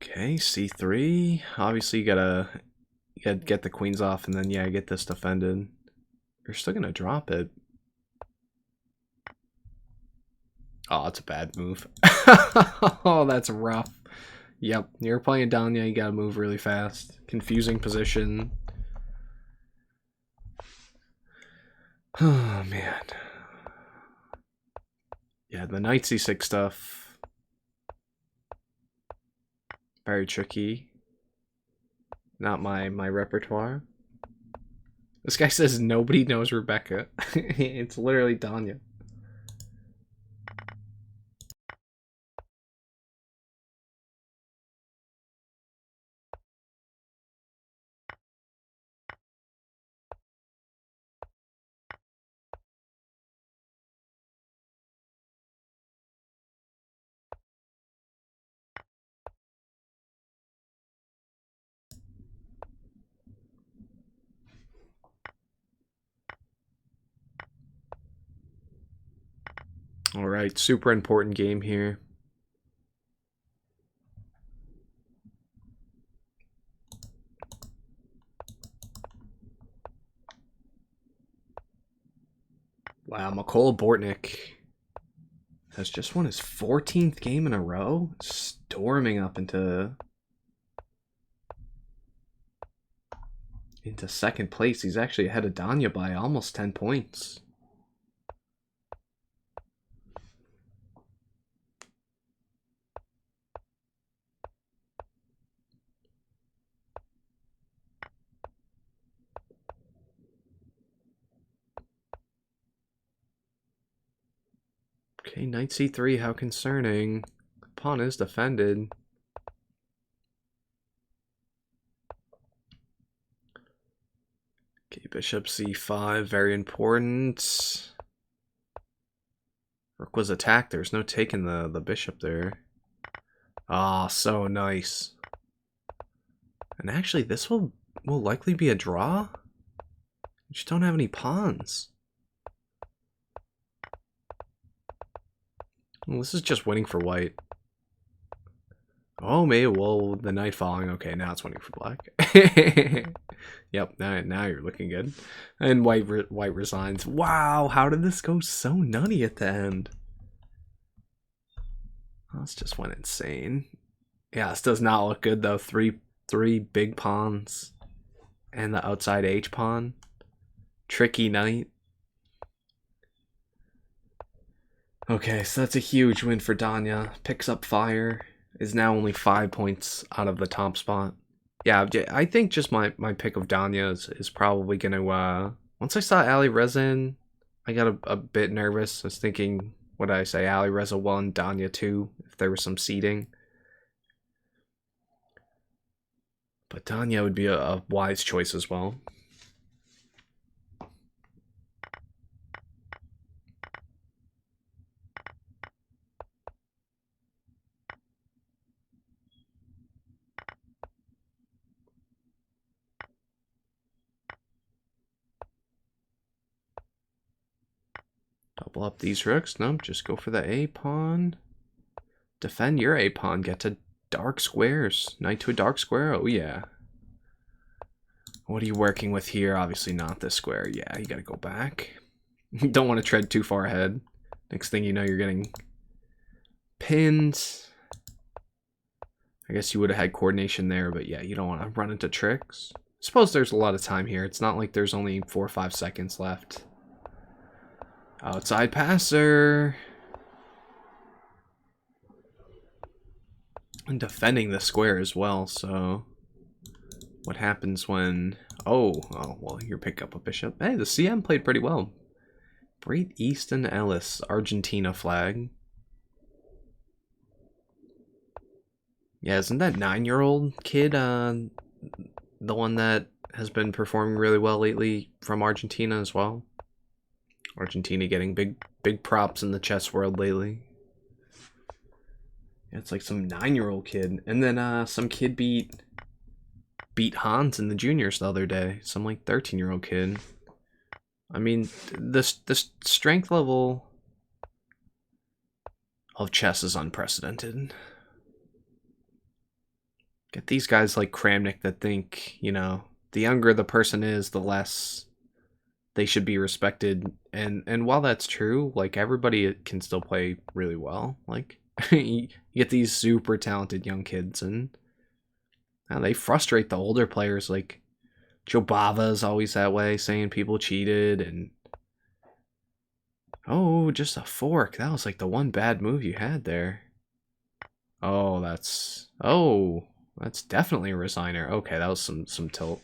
Okay, c3. Obviously, you gotta get the queens off, and then yeah, get this defended. You're still gonna drop it. Oh, it's a bad move. Oh, that's rough. Yep, you're playing Danya. You gotta move really fast. Confusing position. Oh man. Yeah, the knight c6 stuff. Very tricky. Not my repertoire. This guy says nobody knows Rebecca. It's literally Danya. All right, super important game here. Wow, Mykola Bortnyk has just won his 14th game in a row, storming up into second place. He's actually ahead of Danya by almost 10 points. Okay, knight c3, how concerning. Pawn is defended. Okay, bishop c5, very important. Rook was attacked. There's no taking the bishop there. Ah, so nice. And actually, this will likely be a draw. You just don't have any pawns. Well, this is just winning for white. Oh, maybe, well, the knight falling. Okay, now it's winning for black. Yep, now you're looking good. And white resigns. Wow, how did this go so nutty at the end? Oh, this just went insane. Yeah, this does not look good, though. Three big pawns. And the outside H pawn. Tricky knight. Okay, so that's a huge win for Danya. Picks up fire. Is now only 5 points out of the top spot. Yeah, I think just my pick of Danya is probably going to... once I saw Alireza in, I got a bit nervous. I was thinking, what did I say? Alireza 1, Danya 2. there was some seeding. But Danya would be a wise choice as well. Double up these rooks. Nope, just go for the A pawn. Defend your A pawn. Get to dark squares. Knight to a dark square. Oh, yeah. What are you working with here? Obviously not this square. Yeah, you gotta go back. You don't want to tread too far ahead. Next thing you know, you're getting pinned. I guess you would have had coordination there, but yeah, you don't want to run into tricks. I suppose there's a lot of time here. It's not like there's only 4 or 5 seconds left. Outside passer. And defending the square as well, so what happens when... Oh, well, here pick up a bishop. Hey, the CM played pretty well. Great Easton Ellis, Argentina flag. Yeah, isn't that 9-year-old kid the one that has been performing really well lately from Argentina as well? Argentina getting big props in the chess world lately. Yeah, it's like some 9-year-old kid. And then some kid beat Hans in the juniors the other day. Some like 13-year-old kid. I mean, the strength level of chess is unprecedented. Get these guys like Kramnik that think, you know, the younger the person is, the less they should be respected. And while that's true, like, everybody can still play really well. Like, you get these super talented young kids, and they frustrate the older players. Like, Joe Bava's always that way, saying people cheated, and oh, just a fork. That was like the one bad move you had there. Oh, that's definitely a resigner. Okay, that was some tilt.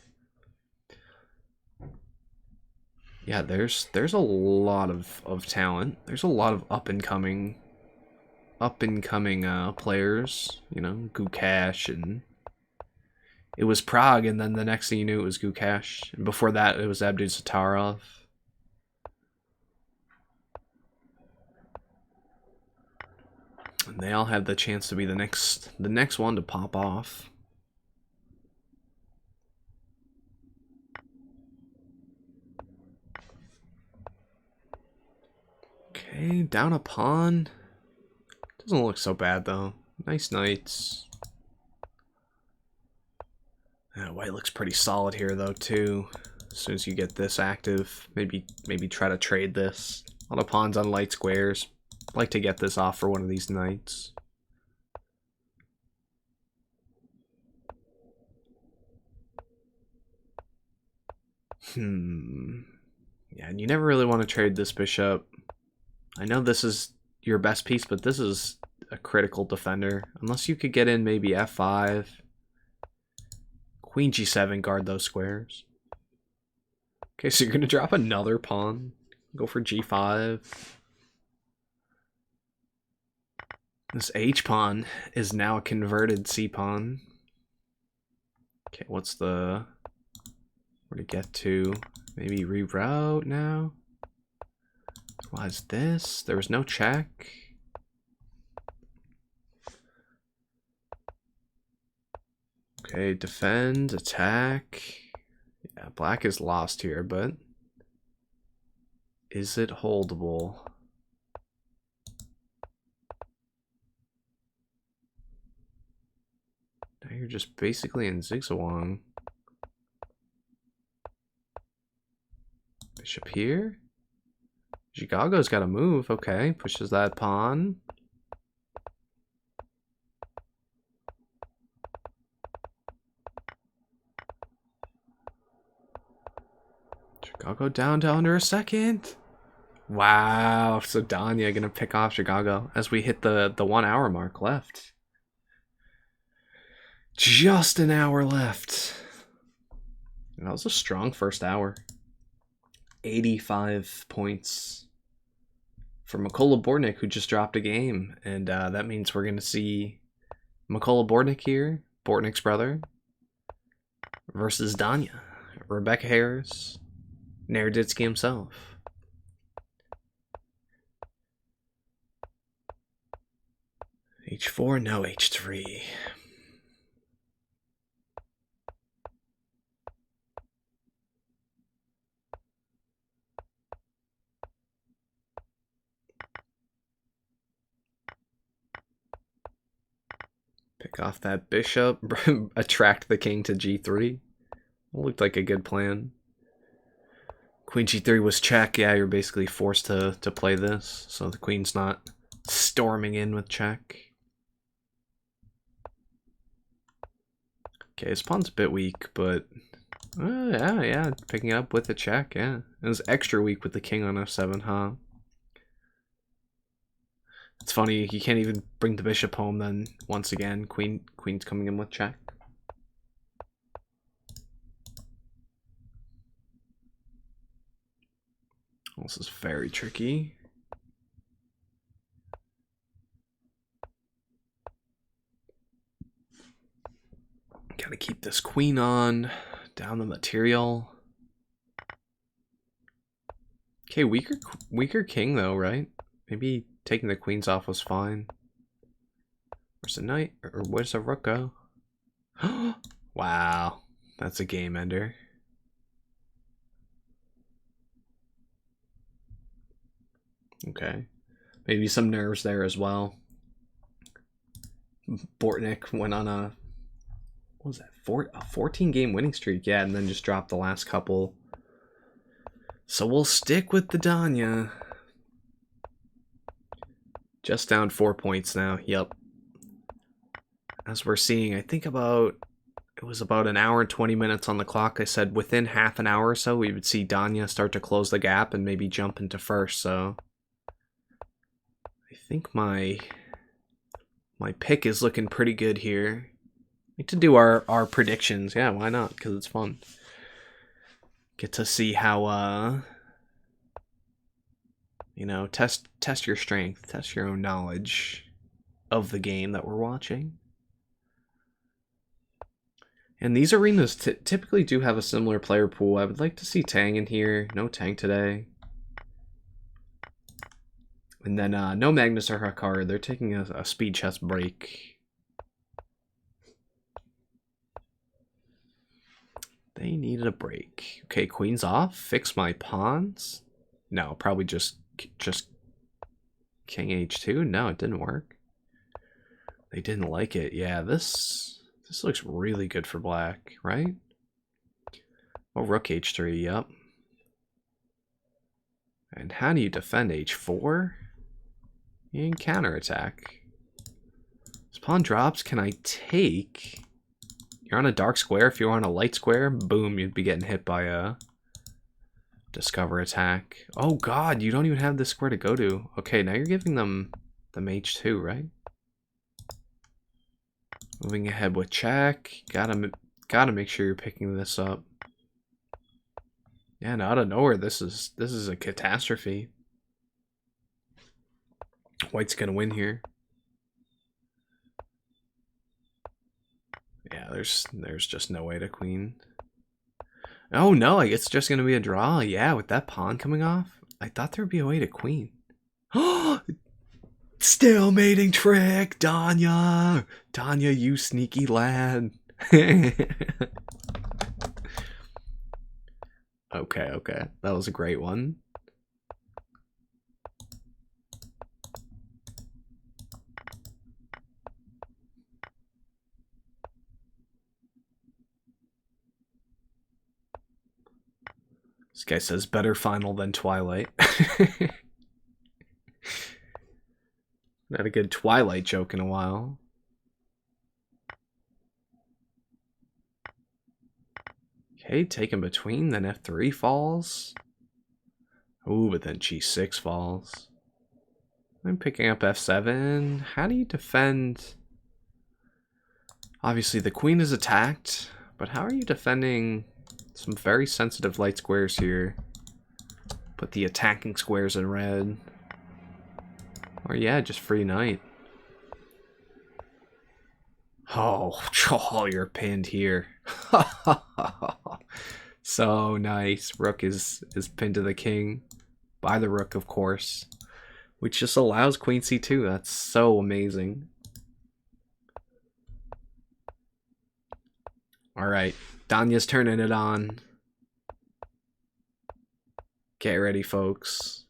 Yeah, there's a lot of talent. There's a lot of up and coming players, you know, Gukash, and it was Prague, and then the next thing you knew it was Gukash, and before that it was Abdul Sattarov. And they all had the chance to be the next one to pop off. Okay, down a pawn. Doesn't look so bad though. Nice knights. White looks pretty solid here though too. As soon as you get this active, maybe try to trade this. A lot of pawns on light squares. Like to get this off for one of these knights. Yeah, and you never really want to trade this bishop. I know this is your best piece, but this is a critical defender. Unless you could get in maybe f5. Queen g7, guard those squares. Okay, so you're going to drop another pawn. Go for g5. This h-pawn is now a converted c-pawn. Okay, what's the... Where to get to? Maybe reroute now? Why is this? There was no check. Okay, defend, attack. Yeah, black is lost here, but is it holdable? Now you're just basically in zigzag. Bishop here. Zhigalko's got to move. Okay, pushes that pawn. Zhigalko down to under a second. Wow, so Danya gonna pick off Zhigalko as we hit the 1 hour mark left. Just an hour left. That was a strong first hour. 85 points for Mykola Bortnyk, who just dropped a game. And that means we're going to see Mykola Bortnyk here, Bortnyk's brother, versus Danya, Rebecca Harris, Naroditsky himself. H4, no H3. Pick off that bishop, attract the king to g3. Looked like a good plan. Queen g3 was check. Yeah, you're basically forced to play this, so the queen's not storming in with check. Okay, his pawn's a bit weak, but yeah, picking up with the check, yeah. It was extra weak with the king on f7, huh? It's funny, he can't even bring the bishop home then, once again. Queen's coming in with check. This is very tricky. Gotta keep this queen on, down the material. Okay, weaker king though, right? Maybe taking the queens off was fine. Where's the knight? Or where's the rook go? Wow, that's a game ender. Okay, maybe some nerves there as well. Bortnyk went on a, what was that, a 14-game winning streak, yeah, and then just dropped the last couple. So we'll stick with the Danya. Just down 4 points now, yep. As we're seeing, I think it was about an hour and 20 minutes on the clock. I said within half an hour or so, we would see Danya start to close the gap and maybe jump into first, so I think my pick is looking pretty good here. We need to do our predictions. Yeah, why not? Because it's fun. Get to see how, you know, test your strength, test your own knowledge of the game that we're watching. And these arenas typically do have a similar player pool. I would like to see Tang in here. No Tang today. And then no Magnus or Hakaru. They're taking a speed chess break. They needed a break. Okay, queen's off. Fix my pawns. No, probably just king h2. No, it didn't work. They didn't like it. Yeah, this looks really good for black, right? Oh, rook h3, yep. And how do you defend h4? You can counterattack. This pawn drops. Can I take? You're on a dark square. If you're on a light square, boom, you'd be getting hit by a discover attack. Oh god, you don't even have this square to go to. Okay, now you're giving them h2, right? Moving ahead with check. Gotta make sure you're picking this up. Yeah, and out of nowhere, this is a catastrophe. White's gonna win here. Yeah, there's just no way to queen. Oh no, I guess it's just gonna be a draw. Yeah, with that pawn coming off, I thought there'd be a way to queen. Stalemating trick, Danya! Danya, you sneaky lad. Okay. That was a great one. This guy says better final than Twilight. Not a good Twilight joke in a while. Okay, taken between, then f3 falls. Ooh, but then g6 falls. I'm picking up f7. How do you defend? Obviously, the queen is attacked, but how are you defending some very sensitive light squares here? Put the attacking squares in red. Or yeah, just free knight. Oh, you're pinned here. So nice. Rook is pinned to the king by the rook, of course, which just allows queen c2. That's so amazing. All right, Danya's turning it on. Get ready, folks.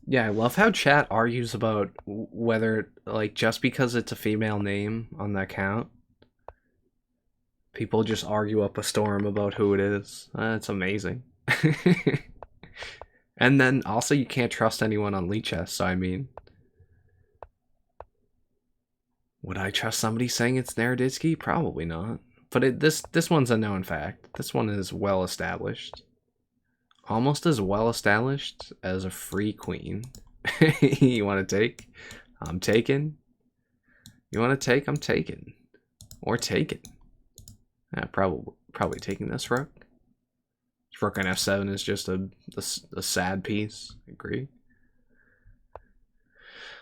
Yeah, I love how chat argues about whether, like, just because it's a female name on the account, people just argue up a storm about who it is. It's amazing. And then also you can't trust anyone on Lichess, so I mean, would I trust somebody saying it's Naroditsky? Probably not. But this one's a known fact. This one is well established. Almost as well established as a free queen. You want to take? I'm taking. You want to take? I'm taking. Or taking. Yeah, probably taking this rook. Rook on f7 is just a sad piece. I agree.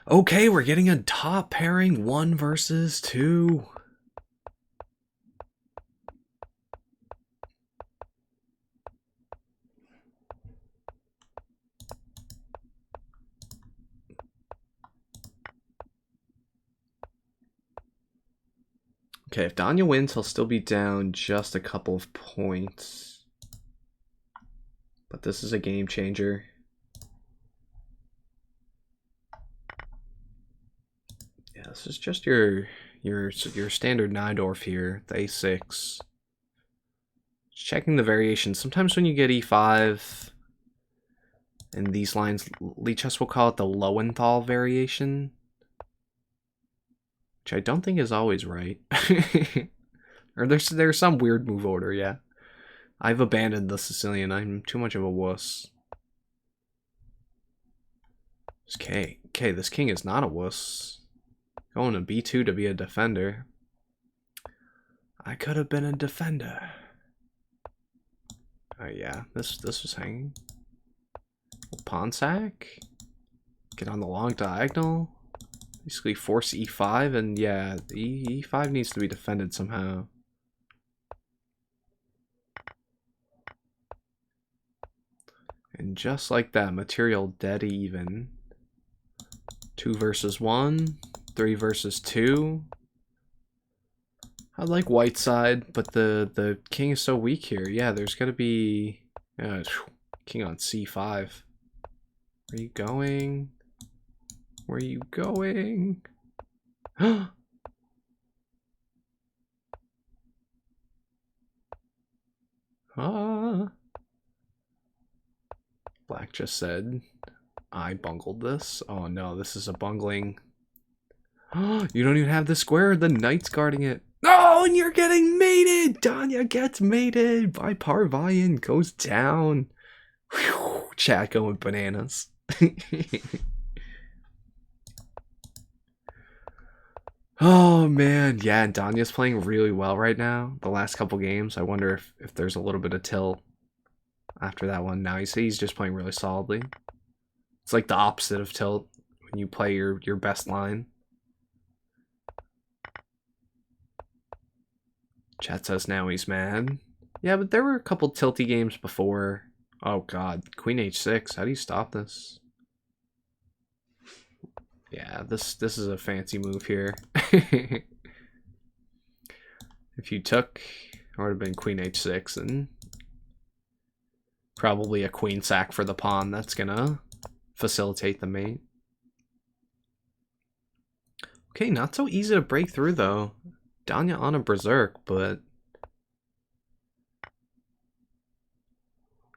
Okay, we're getting a top pairing 1 versus 2. Okay, if Danya wins, he'll still be down just a couple of points. But this is a game changer. Yeah, this is just your standard Najdorf here, the a6. Checking the variations. Sometimes when you get e5, in these lines, Lichess will call it the Lowenthal variation, which I don't think is always right. Or there's some weird move order, yeah. I've abandoned the Sicilian. I'm too much of a wuss. Okay, this king is not a wuss. Going to b2 to be a defender. I could have been a defender. Oh yeah, this was hanging. Pawn sack. Get on the long diagonal. Basically force e5, and yeah, e5 needs to be defended somehow. And just like that, material dead even. 2 versus 1, 3 versus 2. I like white side, but the king is so weak here. Yeah, there's got to be king on c5. Where are you going? Where are you going? Ah. Black just said, I bungled this. Oh no, this is a bungling. You don't even have the square. The knight's guarding it. Oh, and you're getting mated. Danya gets mated by Parvayan. Goes down. Whew, chat going bananas. Oh man, yeah, and Danya's playing really well right now. The last couple games, I wonder if there's a little bit of tilt after that one. Now you see he's just playing really solidly. It's like the opposite of tilt when you play your best line. Chat says now he's mad. Yeah, but there were a couple tilty games before. Oh god, Queen h6. How do you stop this? Yeah, this is a fancy move here. If you took, it would have been Queen h6 and probably a queen sack for the pawn. That's gonna facilitate the mate. Okay, not so easy to break through though. Danya on a berserk, but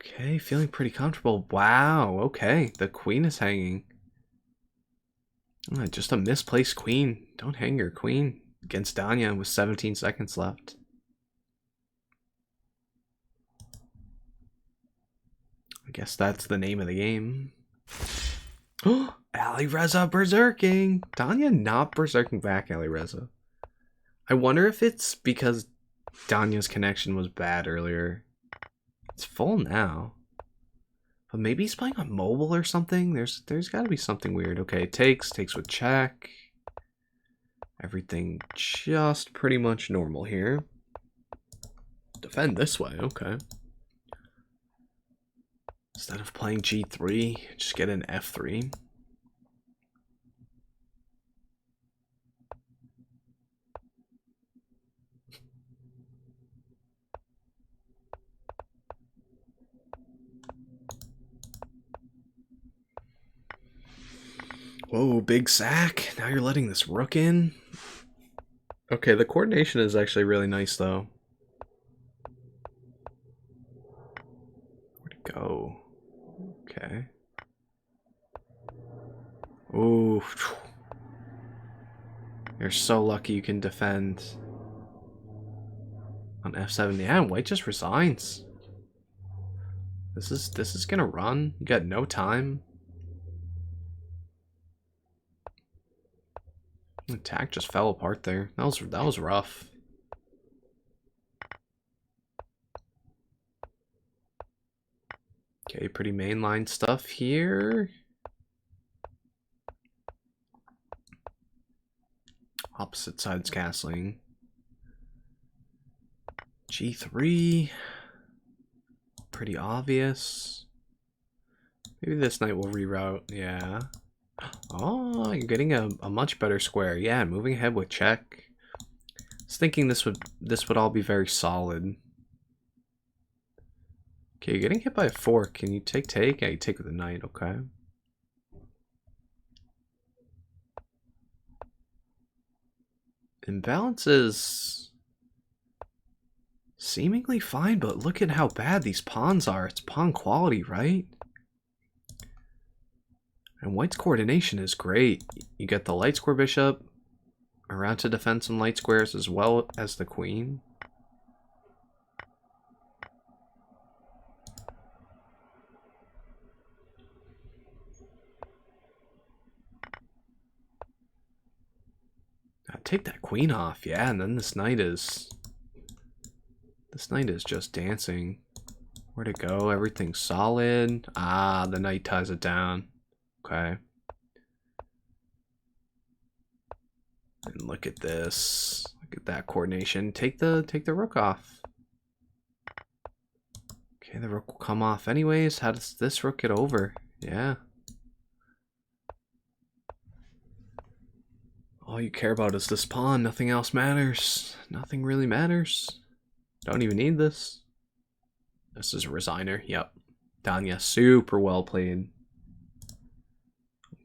okay, feeling pretty comfortable. Wow, okay, the queen is hanging. Just a misplaced queen. Don't hang your queen against Danya with 17 seconds left. I guess that's the name of the game. Oh, Alireza berserking. Danya not berserking back Alireza. I wonder if it's because Danya's connection was bad earlier. It's full now. But maybe he's playing on mobile or something. There's got to be something weird. Okay, takes with check. Everything just pretty much normal here. Defend this way, okay. Instead of playing G3, just get an F3. Whoa, big sack. Now you're letting this rook in. Okay, the coordination is actually really nice, though. Where'd it go? Okay. Ooh. You're so lucky you can defend on F7. Yeah, white just resigns. This is gonna run. You got no time. Attack just fell apart there. That was rough. Okay, pretty mainline stuff here. Opposite sides castling. G3. Pretty obvious. Maybe this knight will reroute. Yeah. Oh, you're getting a much better square. Yeah, moving ahead with check. I was thinking this would all be very solid. Okay, you're getting hit by a fork. Can you take? Yeah, you take with a knight, okay. Imbalance is seemingly fine, but look at how bad these pawns are. It's pawn quality, right? And white's coordination is great. You get the light square bishop around to defend some light squares as well as the queen. Take that queen off, yeah, and then this knight is just dancing. Where'd it go? Everything's solid. Ah, the knight ties it down. Okay. And look at this. Look at that coordination. Take the rook off. Okay, the rook will come off anyways. How does this rook get over? Yeah. All you care about is this pawn. Nothing else matters. Nothing really matters. Don't even need this. This is a resigner. Yep. Danya, super well played.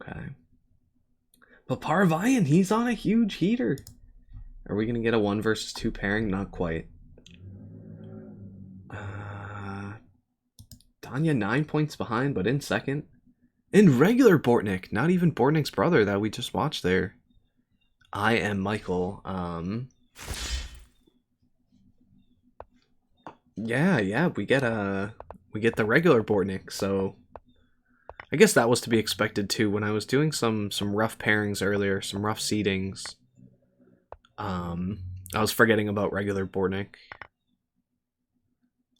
Okay. But Parvayan, he's on a huge heater. Are we going to get a 1 versus 2 pairing? Not quite. Danya 9 points behind, but in second. In regular Bortnyk. Not even Bortnyk's brother that we just watched there. I am Michael. Yeah, we get the regular Bortnyk, so I guess that was to be expected too. When I was doing some rough pairings earlier, some rough seedings, I was forgetting about regular Bortnyk.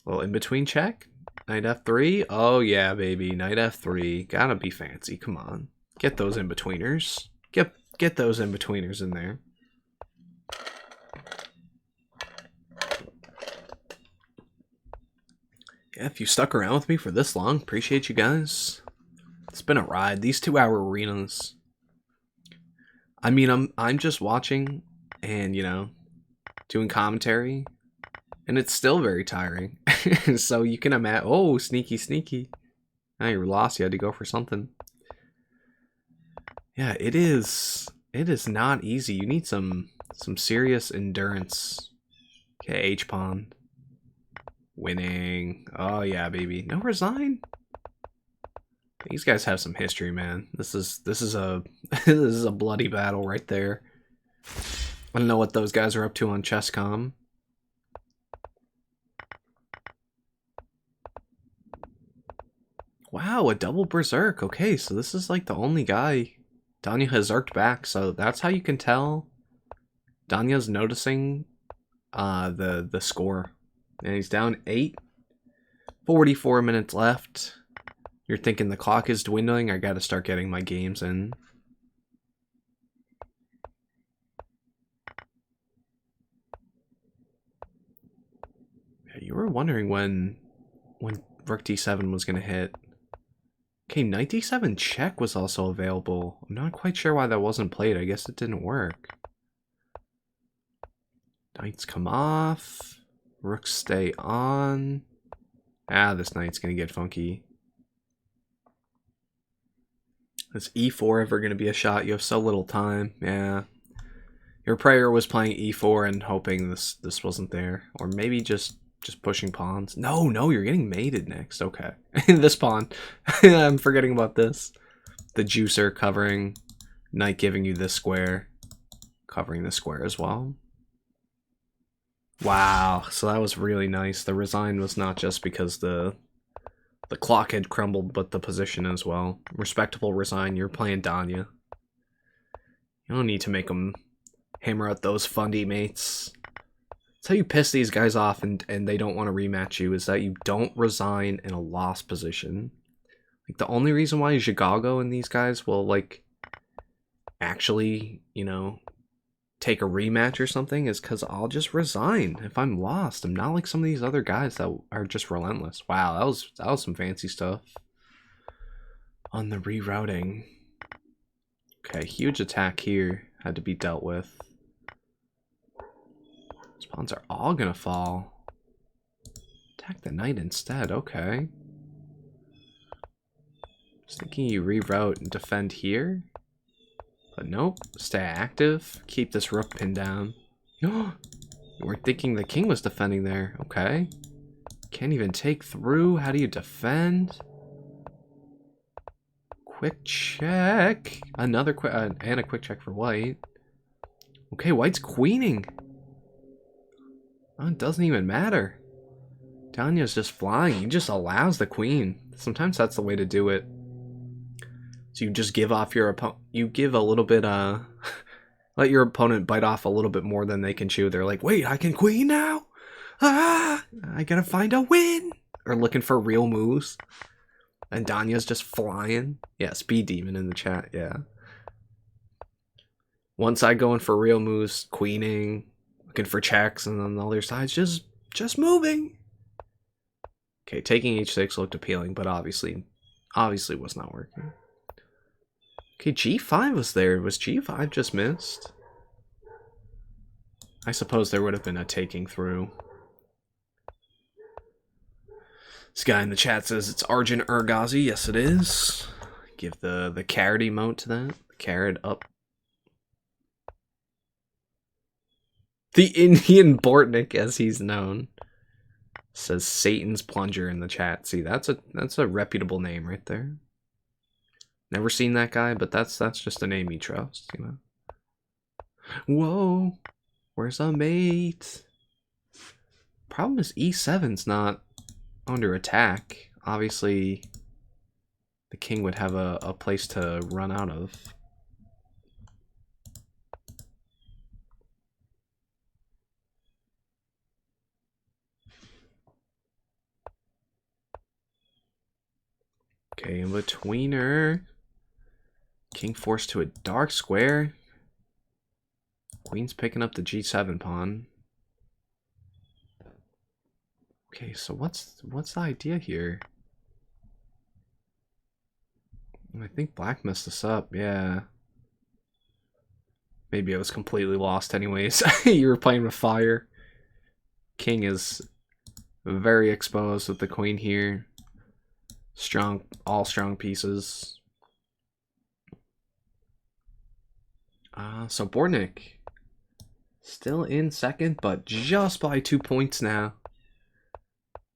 Well, in between check, knight f3. Oh yeah, baby, knight f3. Gotta be fancy. Come on, get those in betweeners. Get those in betweeners in there. Yeah, if you stuck around with me for this long, appreciate you guys. It's been a ride. These 2-hour arenas. I mean, I'm just watching and, you know, doing commentary, and it's still very tiring. So you can imagine. Oh, sneaky. Now you're lost. You had to go for something. Yeah, it is not easy. You need some serious endurance. Okay, H pawn. Winning. Oh yeah, baby. No resign. These guys have some history, man. This is a this is a bloody battle right there. I don't know what those guys are up to on Chess.com. Wow, a double berserk. Okay, so this is like the only guy Danya has zerked back, so that's how you can tell Danya's noticing the score. And he's down 8. 44 minutes left. You're thinking the clock is dwindling. I gotta start getting my games in. Yeah, you were wondering when Rook D7 was gonna hit. Okay, Knight D7 check was also available. I'm not quite sure why that wasn't played. I guess it didn't work. Knights come off. Rooks stay on. Ah, this knight's gonna get funky. Is E4 ever gonna be a shot? You have so little time. Yeah. Your player was playing E4 and hoping this wasn't there. Or maybe just pushing pawns. No, you're getting mated next. Okay. This pawn. I'm forgetting about this. The juicer covering. Knight giving you this square. Covering this square as well. Wow, so that was really nice. The resign was not just because the clock had crumbled, but the position as well. Respectable resign. You're playing Danya. You don't need to make them hammer out those fundy mates. That's how you piss these guys off and they don't want to rematch you, is that you don't resign in a lost position. Like, the only reason why Zhigalko and these guys will, like, actually, you know, take a rematch or something is because I'll just resign if I'm lost. I'm not like some of these other guys that are just relentless. Wow, that was some fancy stuff on the rerouting. Okay, huge attack here had to be dealt with. These pawns are all gonna fall. Attack the knight instead. Okay. Just thinking you reroute and defend here. But nope, stay active. Keep this rook pinned down. You weren't thinking the king was defending there. Okay. Can't even take through. How do you defend? Quick check. Another quick and a quick check for white. Okay, white's queening. Oh, it doesn't even matter. Danya's just flying. He just allows the queen. Sometimes that's the way to do it. So you just give off your opponent. You give a little bit, let your opponent bite off a little bit more than they can chew. They're like, wait, I can queen now? Ah, I gotta find a win. Or looking for real moves. And Danya's just flying. Yeah, Speed Demon in the chat, yeah. One side going for real moves, queening, looking for checks, and then the other side's just moving. Okay, taking h6 looked appealing, but obviously was not working. Okay, g5 was there. Was g5 just missed? I suppose there would have been a taking through. This guy in the chat says it's Arjun Erigaisi. Yes, it is. Give the carrot emote to that. The carrot up. The Indian Bortnyk, as he's known. Says Satan's Plunger in the chat. See, that's a reputable name right there. Never seen that guy, but that's just a name you trust, you know. Whoa, where's a mate? Problem is e7's not under attack. Obviously, the king would have a place to run out of. Okay, in betweener. King forced to a dark square. Queen's picking up the g7 pawn. Okay, so what's the idea here? I think black messed this up, yeah. Maybe I was completely lost anyways. You were playing with fire. King is very exposed with the queen here. Strong, all strong pieces. So Bortnyk still in second, but just by 2 points now.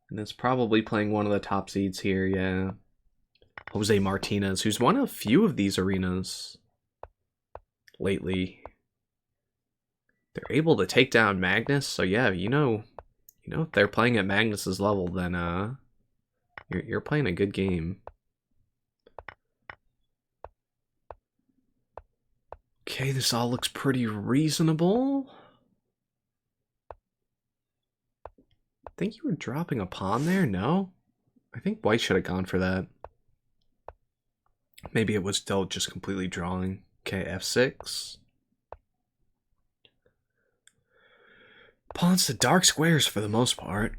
And it's probably playing one of the top seeds here, yeah. Jose Martinez, who's won a few of these arenas lately. They're able to take down Magnus, so yeah, you know, if they're playing at Magnus's level, then you're playing a good game. Okay, this all looks pretty reasonable. I think you were dropping a pawn there, no? I think white should have gone for that. Maybe it was still just completely drawing. Okay, f6. Pawns to dark squares for the most part.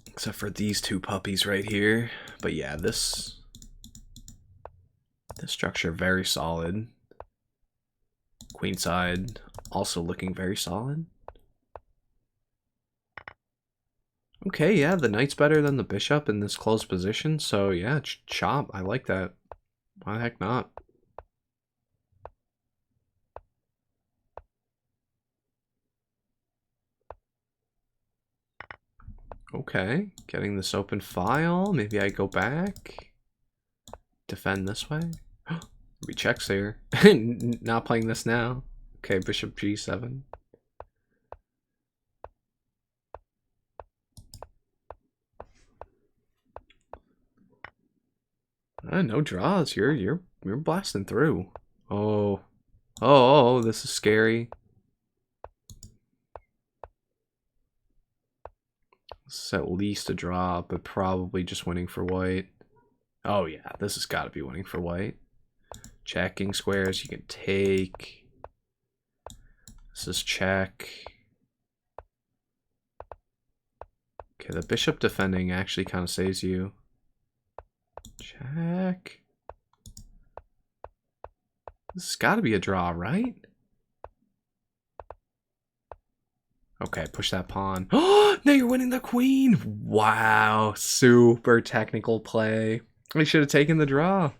Except for these two puppies right here. But yeah, this structure very solid. Queenside also looking very solid. Okay, yeah, the knight's better than the bishop in this closed position. So yeah, chop. I like that. Why the heck not? Okay, getting this open file. Maybe I go back. Defend this way. We checks here. Not playing this now. Okay, bishop g7. No draws. You're blasting through. Oh, this is scary. This is at least a draw, but probably just winning for white. Oh yeah, this has got to be winning for white. Checking squares, you can take. This is check. Okay, the bishop defending actually kind of saves you. Check. This has got to be a draw, right? Okay, push that pawn. Oh, now you're winning the queen. Wow, super technical play. They should have taken the draw.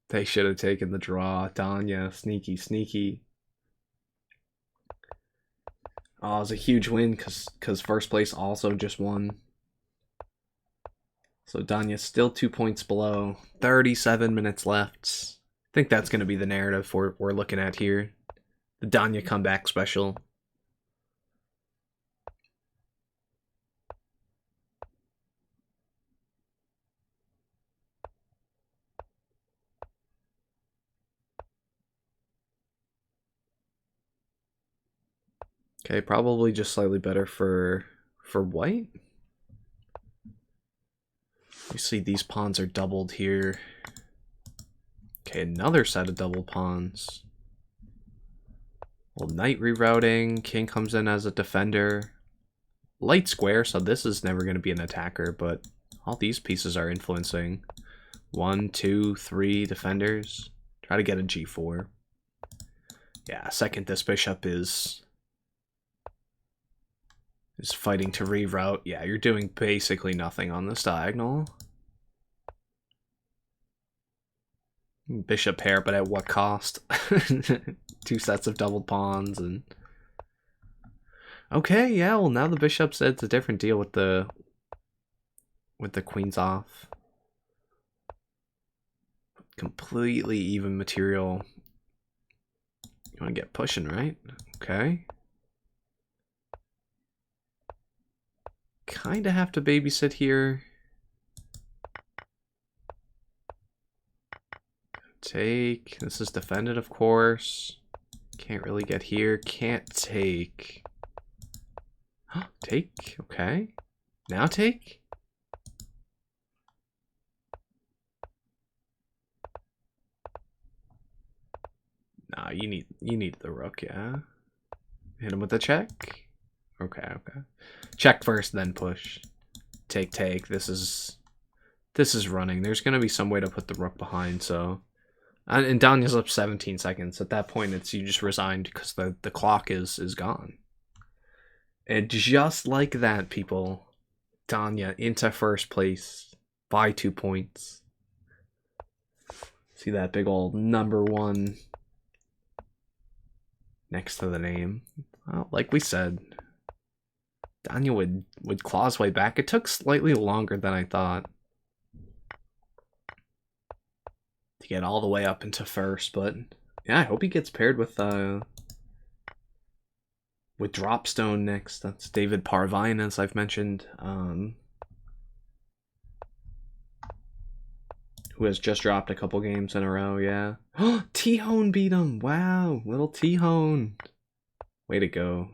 They should have taken the draw. Danya, sneaky, sneaky. Oh, it was a huge win because first place also just won. So Danya's still 2 points below. 37 minutes left. I think that's going to be the narrative we're looking at here. The Danya comeback special. Okay, probably just slightly better for white. You see these pawns are doubled here. Okay, another set of double pawns. Well, knight rerouting. King comes in as a defender. Light square, so this is never going to be an attacker, but all these pieces are influencing. 1, 2, 3 defenders. Try to get a g4. Yeah, second this bishop is fighting to reroute. Yeah, you're doing basically nothing on this diagonal. Bishop pair, but at what cost? 2 sets of doubled pawns and... Okay, yeah, well now the bishop said it's a different deal with the queens off. Completely even material. You want to get pushing, right? Okay. Kind of have to babysit here. Take. This is defended, of course. Can't really get here. Can't take. Take. Okay. Now take. Nah, you need the rook, yeah. Hit him with the check. Okay. Check first, then push. Take. This is running. There's gonna be some way to put the rook behind, so. And Danya's up 17 seconds. At that point, it's you just resigned because the clock is gone. And just like that, people, Danya into first place by 2 points. See that big old #1 next to the name. Well, like we said, Danya would claw his way back. It took slightly longer than I thought. to get all the way up into first, but yeah, I hope he gets paired with Dropstone next. That's David Parvine, as I've mentioned, who has just dropped a couple games in a row. Yeah. T-Hone beat him. Wow, little T-Hone. Way to go.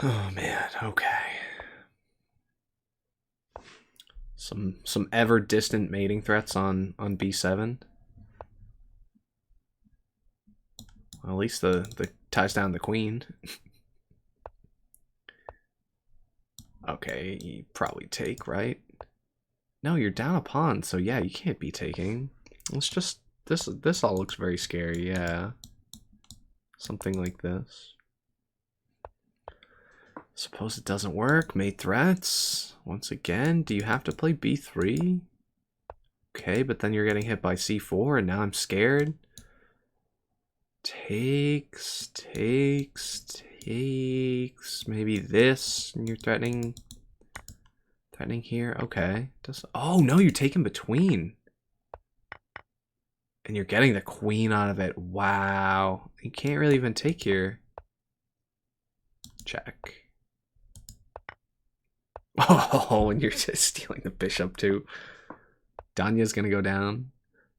Oh man, okay. Some ever distant mating threats on B7. Well, at least the ties down the queen. Okay, you probably take, right? No, you're down a pawn, so yeah, you can't be taking. Let's just this all looks very scary, yeah. Something like this. Suppose it doesn't work. Mate threats. Once again, do you have to play B3? Okay, but then you're getting hit by C4, and now I'm scared. Takes. Maybe this, and you're threatening here. Okay. Oh no, you're taking between. And you're getting the queen out of it. Wow. You can't really even take here. Check. Oh, and you're just stealing the bishop too. Danya's gonna go down.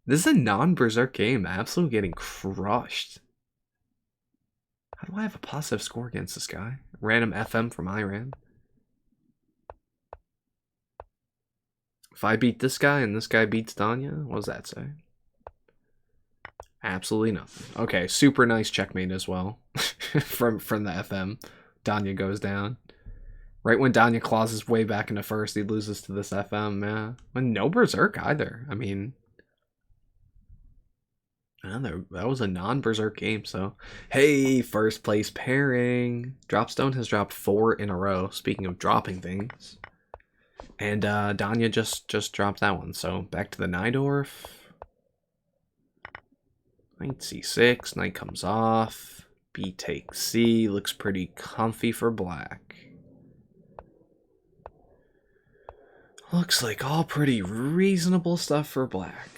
This is a non-berserk game. Absolutely getting crushed. How do I have a positive score against this guy? Random FM from Iran. If I beat this guy and this guy beats Danya, what does that say? Absolutely nothing. Okay, super nice checkmate as well from the FM. Danya goes down. Right when Danya claws his way back into first, he loses to this FM, yeah. And no berserk either. I mean, that was a non-berserk game, so. Hey, first place pairing. Dropstone has dropped 4 in a row, speaking of dropping things. And Danya just dropped that one, so back to the Najdorf. Knight c6, knight comes off. B takes C, looks pretty comfy for black. Looks like all pretty reasonable stuff for black.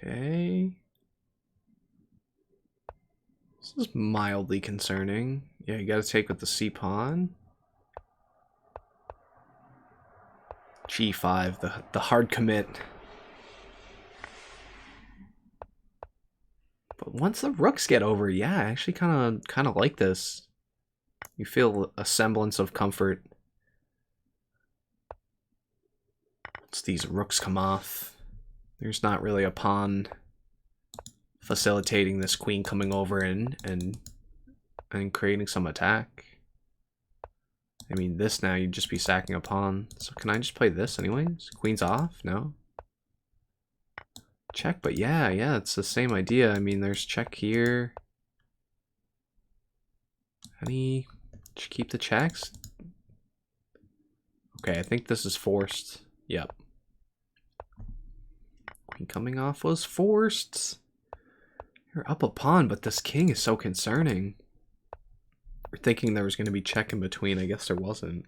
Okay. This is mildly concerning. Yeah, you gotta take with the c-pawn. G5, the hard commit. But once the rooks get over, yeah, I actually kind of like this. You feel a semblance of comfort. Once these rooks come off, there's not really a pawn facilitating this queen coming over and creating some attack. I mean, this now, you'd just be sacking a pawn. So can I just play this anyways? Queen's off? No? Check, but yeah, it's the same idea. I mean, there's check here. Keep the checks? Okay, I think this is forced. Yep. Queen coming off was forced. You're up a pawn, but this king is so concerning. We're thinking there was going to be check in between. I guess there wasn't.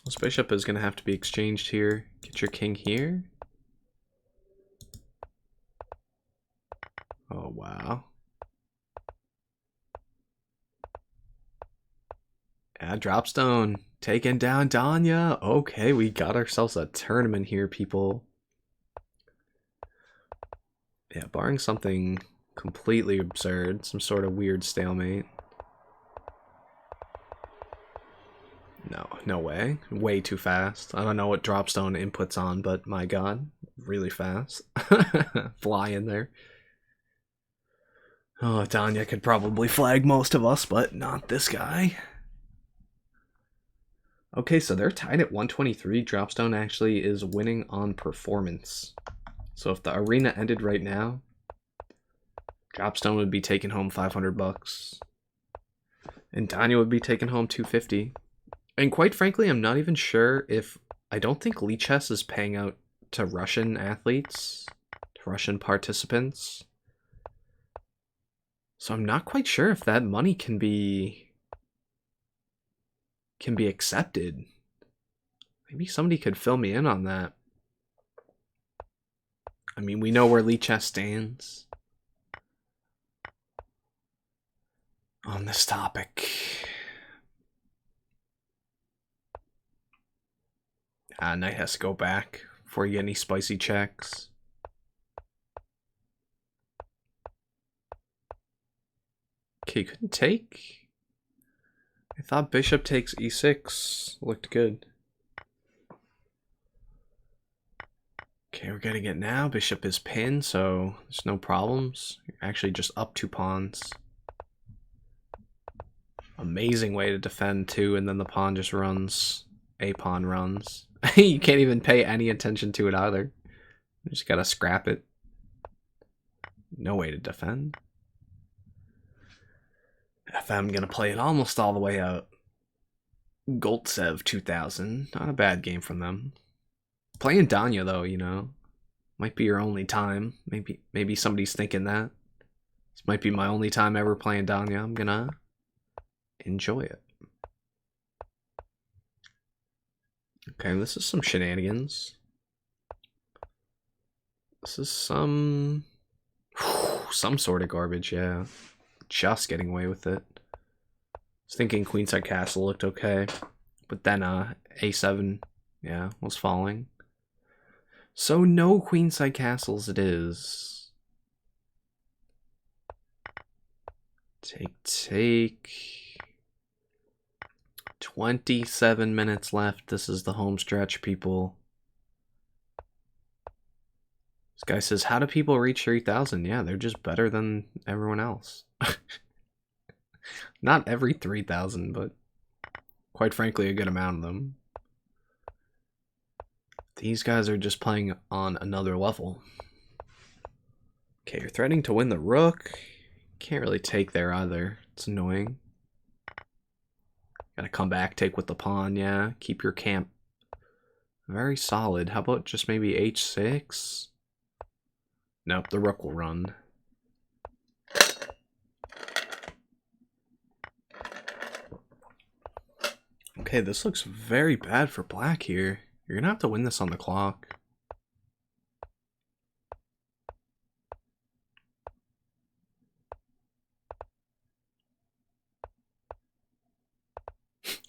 This bishop is going to have to be exchanged here. Get your king here. Oh, wow. Yeah, Dropstone taking down Danya. Okay, we got ourselves a tournament here, people. Yeah, barring something completely absurd, some sort of weird stalemate. No way. Way too fast. I don't know what Dropstone inputs on, but my god, really fast. Fly in there. Oh, Danya could probably flag most of us, but not this guy. Okay, so they're tied at 123. Dropstone actually is winning on performance. So if the arena ended right now, Dropstone would be taking home 500 bucks. And Danya would be taking home 250. And quite frankly, I'm not even sure if I don't think Lichess is paying out to Russian athletes, to Russian participants. So I'm not quite sure if that money can be accepted. Maybe somebody could fill me in on that. I mean, we know where Lichess stands on this topic. Knight has to go back before you get any spicy checks. Okay, couldn't take. I thought bishop takes e6 looked good. Okay, we're getting it now. Bishop is pinned, so there's no problems. You're actually just up 2 pawns. Amazing way to defend too, and then the pawn just runs. A pawn runs. You can't even pay any attention to it either. You just gotta scrap it. No way to defend. FM gonna play it almost all the way out. Goltsev 2000. Not a bad game from them. Playing Danya though, you know. Might be your only time. Maybe somebody's thinking that. This might be my only time ever playing Danya. I'm gonna enjoy it. Okay, this is some shenanigans. This is some sort of garbage, yeah. Just getting away with it. I was thinking queenside castle looked okay, but then a7, yeah, was falling. So no queenside castles it is. Take. 27 minutes left. This is the home stretch, people. This guy says, how do people reach 3,000? Yeah, they're just better than everyone else. Not every 3,000, but quite frankly, a good amount of them. These guys are just playing on another level. Okay, you're threatening to win the rook. Can't really take there either. It's annoying. Gotta come back, take with the pawn, yeah. Keep your camp very solid. How about just maybe h6? Nope, the rook will run. Okay, this looks very bad for black here. You're gonna have to win this on the clock.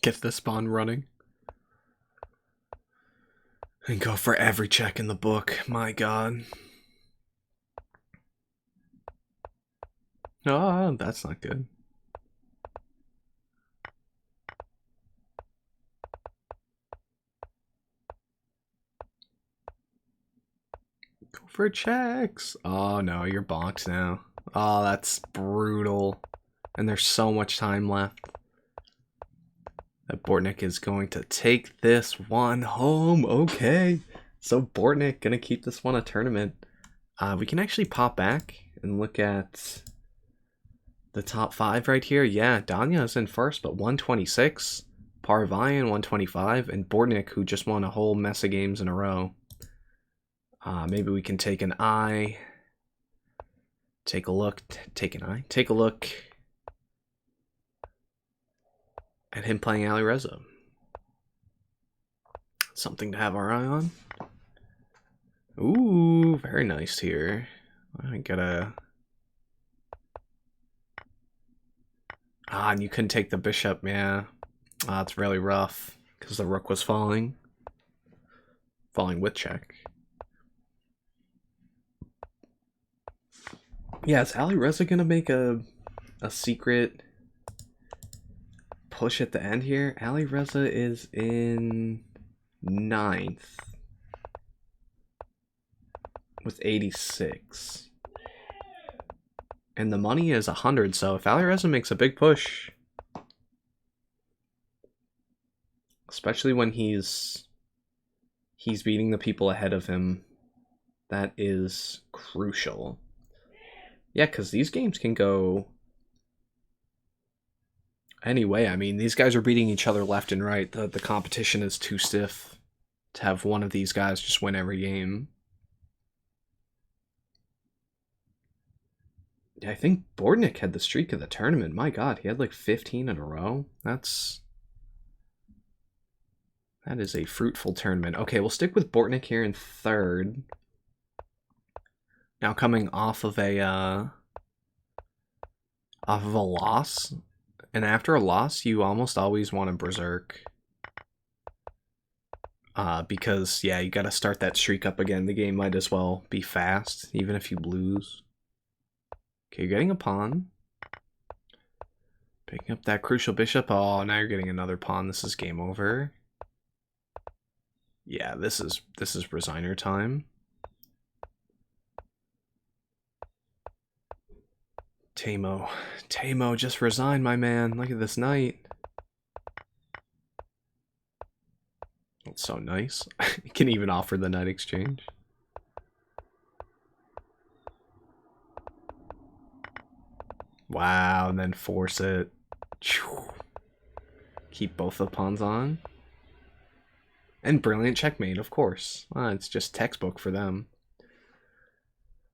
Get this pawn running. And go for every check in the book. My god. Oh, that's not good. Go for checks. Oh no, you're boxed now. Oh, that's brutal. And there's so much time left. That Bortnyk is going to take this one home. Okay. So Bortnyk gonna keep this one a tournament. We can actually pop back and look at the top 5 right here. Yeah, Danya is in first, but 126. Parvayan 125, and Bortnyk, who just won a whole mess of games in a row. Maybe we can take an eye. Take a look. Take an eye. Take a look at him playing Alireza. Something to have our eye on. Ooh, very nice here. I gotta... and you couldn't take the bishop, yeah. It's really rough, because the rook was falling. Falling with check. Yeah, is Alireza gonna make a secret push at the end here? Alireza is in 9th with 86. And the money is 100, so if Alireza makes a big push, especially when he's beating the people ahead of him, that is crucial. Yeah, because these games can go any way. I mean, these guys are beating each other left and right. The competition is too stiff. to have one of these guys just win every game. Yeah, I think Bortnyk had the streak of the tournament. My God, he had like 15 in a row. That is a fruitful tournament. Okay, we'll stick with Bortnyk here in third. Now coming off of a loss, and after a loss, you almost always want to berserk. Because, yeah, you got to start that streak up again. The game might as well be fast, even if you lose. Okay, you're getting a pawn. Picking up that crucial bishop. Oh, now you're getting another pawn. This is game over. Yeah, this is resigner time. Tamo, just resign, my man. Look at this knight. That's so nice. You can even offer the knight exchange. Wow, and then force it. Keep both the pawns on. And brilliant checkmate, of course. It's just textbook for them.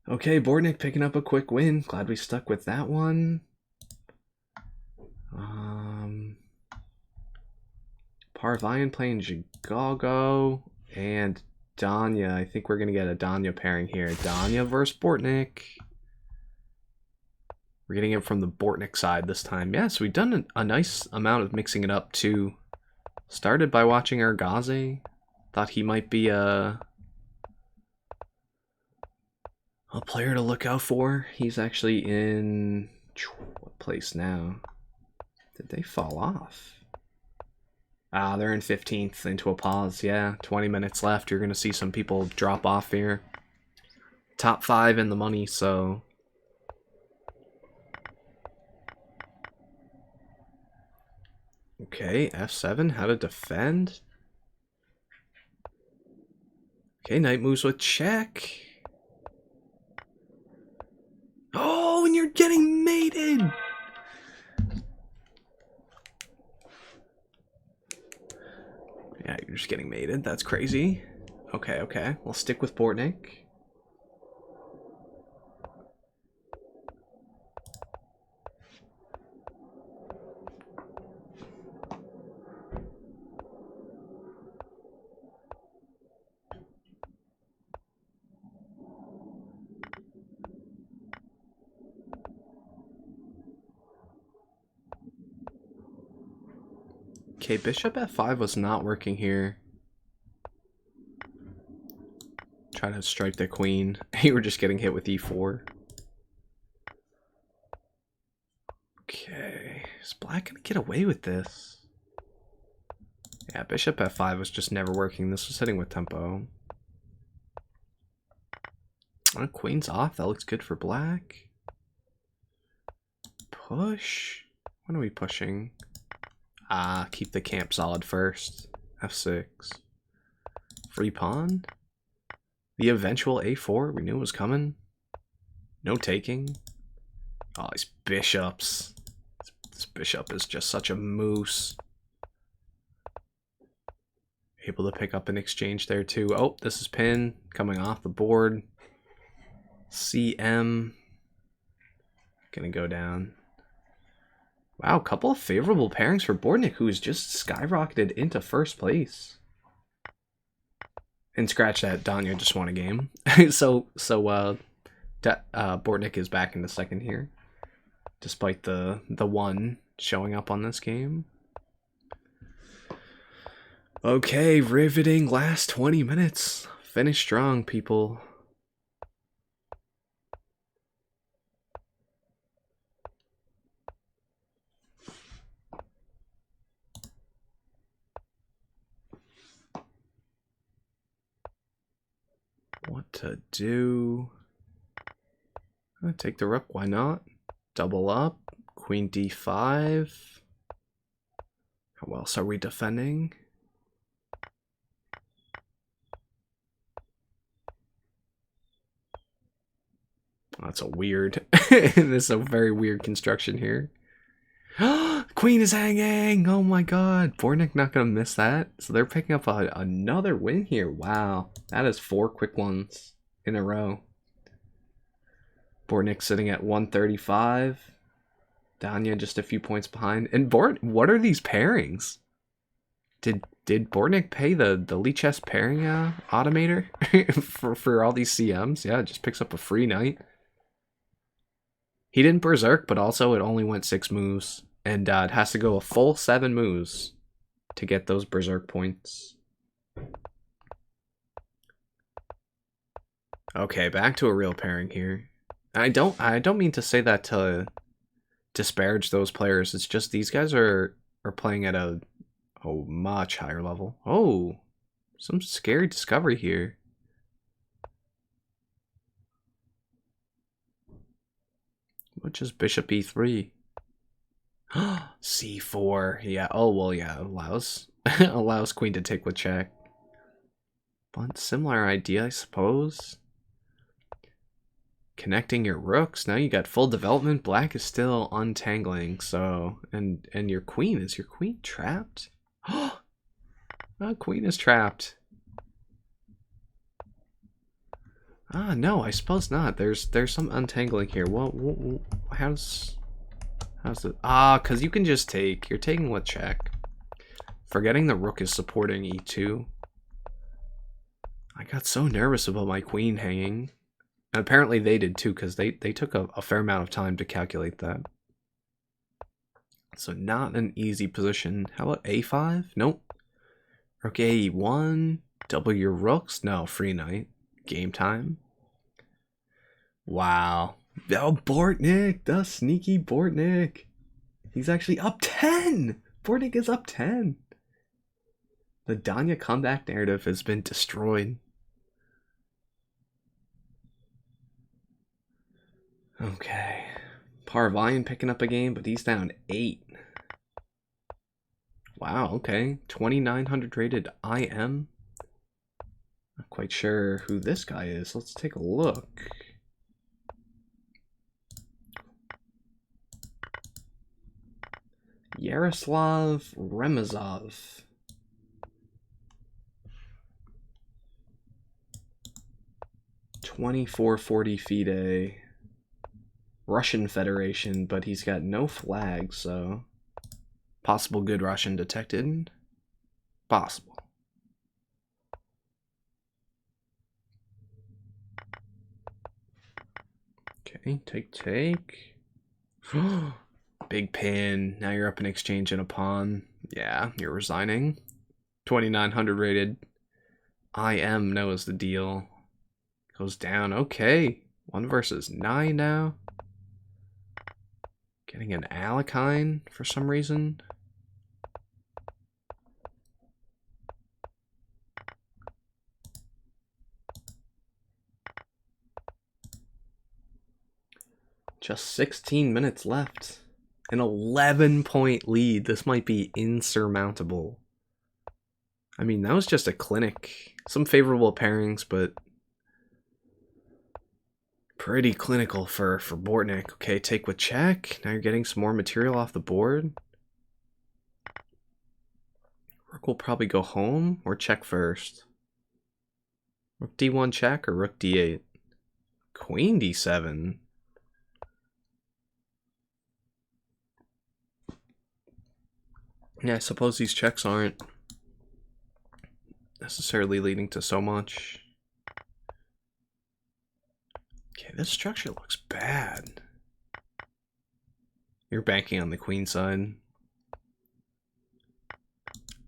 Okay, Bortnyk picking up a quick win. Glad we stuck with that one. Parvian playing Zhigalko and Danya. I think we're going to get a Danya pairing here. Danya versus Bortnyk. We're getting it from the Bortnyk side this time. Yeah, so we've done a nice amount of mixing it up too. Started by watching Erigaisi. Thought he might be a player to look out for. He's actually in what place now? Did they fall off? They're in 15th into a pause. Yeah, 20 minutes left. You're going to see some people drop off here. Top 5 in the money, so... Okay, F7, how to defend. Okay, knight moves with check. Oh, and you're getting mated! Yeah, you're just getting mated. That's crazy. Okay. We'll stick with Bortnyk. Okay, bishop f5 was not working here. Trying to strike the queen. You were just getting hit with e4. Okay, is black gonna get away with this? Yeah, bishop f5 was just never working. This was hitting with tempo. Oh, queen's off. That looks good for black. Push. What are we pushing? Keep the camp solid first. F6. Free pawn. The eventual a4. We knew it was coming. No taking. Oh, these bishops. This bishop is just such a moose. Able to pick up an exchange there too. Oh, this is pin coming off the board. CM. Gonna go down. Wow, a couple of favorable pairings for Bortnyk, who has just skyrocketed into first place. And scratch that, Danya just won a game. so Bortnyk is back in the second here, despite the one showing up on this game. Okay, riveting last 20 minutes. Finish strong, people. What to do? I'm gonna take the rook, why not? Double up, queen d5. How else are we defending? That's a weird, this is a very weird construction here. Queen is hanging! Oh my god. Bortnyk not gonna miss that. So they're picking up another win here. Wow. That is 4 quick ones in a row. Bortnyk sitting at 135. Danya just a few points behind. And what are these pairings? Did Bortnyk pay the Lichess pairing automator for all these CMs? Yeah, it just picks up a free knight. He didn't berserk, but also it only went 6 moves. And it has to go a full 7 moves to get those berserk points. Okay, back to a real pairing here. I don't mean to say that to disparage those players. It's just these guys are playing at a much higher level. Oh, some scary discovery here. What is bishop e3? c4. Yeah. Oh well. Yeah. Allows queen to take with check. But similar idea, I suppose. Connecting your rooks. Now you got full development. Black is still untangling. So and your queen, is your queen trapped? Oh, queen is trapped. Ah, no, I suppose not. There's some untangling here. Well, how's it? Ah, because you can just take. You're taking with check. Forgetting the rook is supporting e2. I got so nervous about my queen hanging. And apparently they did too, because they took a fair amount of time to calculate that. So not an easy position. How about a5? Nope. Rook a1. Double your rooks? No, free knight. Game time. Wow. Oh, Bortnyk, the sneaky Bortnyk. He's actually up 10. Bortnyk is up 10. The Danya comeback narrative has been destroyed. Okay. Parvine picking up a game, but he's down 8. Wow, okay. 2,900 rated IM. Not quite sure who this guy is. Let's take a look. Yaroslav Remazov. $24.40 FIDE. Russian Federation, but he's got no flag, so possible good Russian detected. Possible. Okay, take. Big pin. Now you're up in exchange and a pawn. Yeah, you're resigning. 2,900 rated. IM knows the deal. Goes down. Okay. 1 versus 9 now. Getting an Alekine for some reason. Just 16 minutes left. An 11-point lead. This might be insurmountable. I mean, that was just a clinic. Some favorable pairings, but pretty clinical for Bortnyk. Okay, take with check. Now you're getting some more material off the board. Rook will probably go home or check first. Rook d1 check or rook d8? Queen d7. Yeah, I suppose these checks aren't necessarily leading to so much. Okay, this structure looks bad. You're banking on the queen side.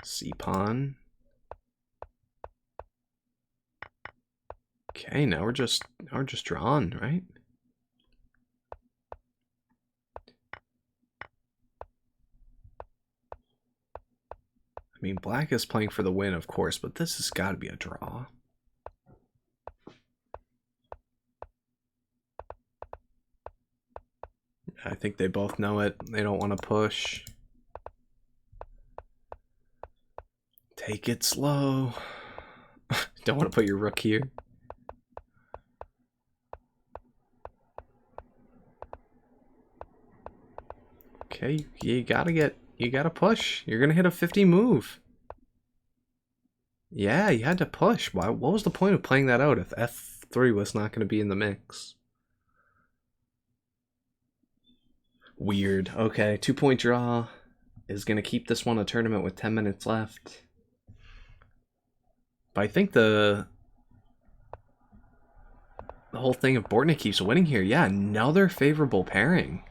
C-pawn. Okay, now we're just drawn, right? I mean, black is playing for the win, of course, but this has got to be a draw. I think they both know it. They don't want to push. Take it slow. Don't want to put your rook here. Okay, you gotta get You gotta push. You're gonna hit a 50 move. Yeah, you had to push. Why? What was the point of playing that out if f3 was not gonna be in the mix? Weird. Okay, 2-point draw is gonna keep this one a tournament with 10 minutes left. But I think the whole thing of Bortnyk keeps winning here. Yeah, another favorable pairing.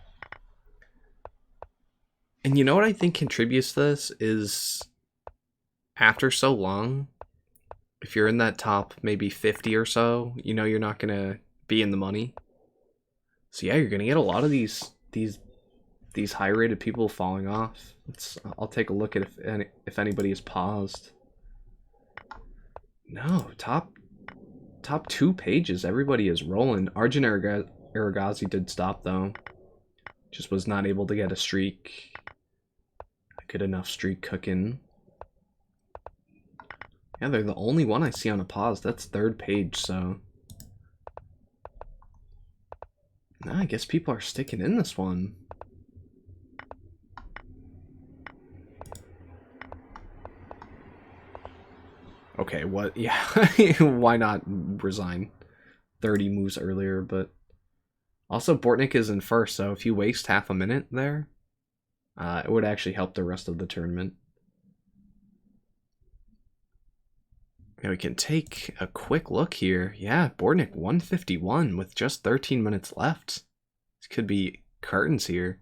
And you know what I think contributes to this is after so long, if you're in that top maybe 50 or so, you know you're not going to be in the money. So yeah, you're going to get a lot of these high-rated people falling off. I'll take a look at if anybody is paused. No, top 2 pages, everybody is rolling. Arjun Erigaisi did stop though. Just was not able to get a streak. A good enough streak cooking. Yeah, they're the only one I see on a pause. That's 3rd page, so. No, I guess people are sticking in this one. Okay, what? Yeah, why not resign 30 moves earlier? But also Bortnyk is in first, so if you waste half a minute there, it would actually help the rest of the tournament. Now we can take a quick look here. Yeah, Bortnyk 151 with just 13 minutes left. This could be curtains here.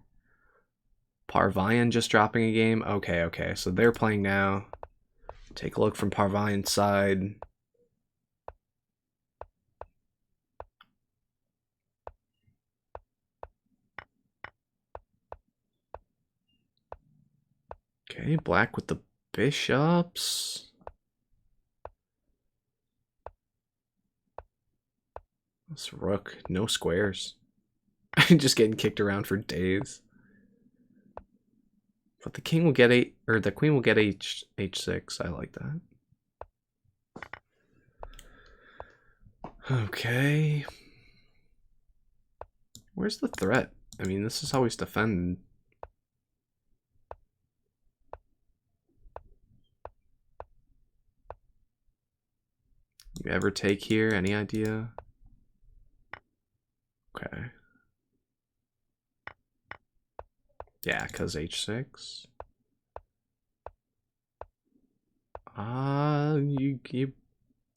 Parvayan just dropping a game. Okay, so they're playing now. Take a look from Parvayan's side. Okay, black with the bishops. This rook, no squares. Just getting kicked around for days. But the king will get the queen will get h6. I like that. Okay. Where's the threat? I mean, this is always defended. You ever take here? Any idea? Okay. Yeah, because h6. You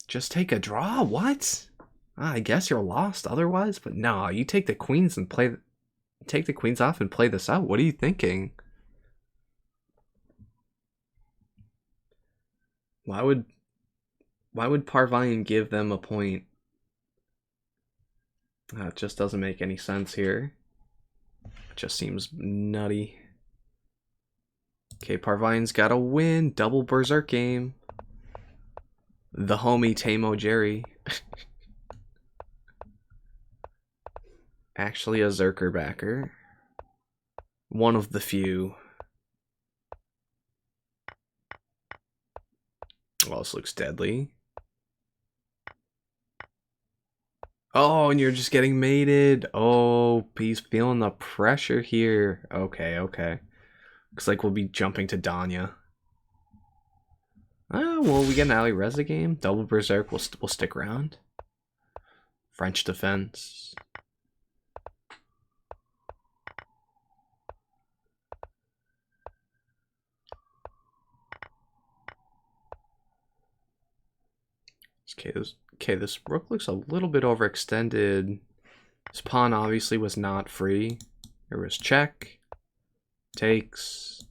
just take a draw? What? I guess you're lost otherwise, but no, you take the queens and take the queens off and play this out. What are you thinking? Why would Parvayan give them a point? It just doesn't make any sense here. It just seems nutty. Okay, Parvayan's got to win. Double Berserk game. The homie Tamo Jerry. Actually a Zerker backer. One of the few. Well, this looks deadly. Oh, and you're just getting mated. Oh, he's feeling the pressure here. Okay. Looks like we'll be jumping to Danya. Oh, well, we get an Alireza game. Double Berserk, we'll stick around. French defense. Okay, this rook looks a little bit overextended. This pawn obviously was not free. There was check, takes,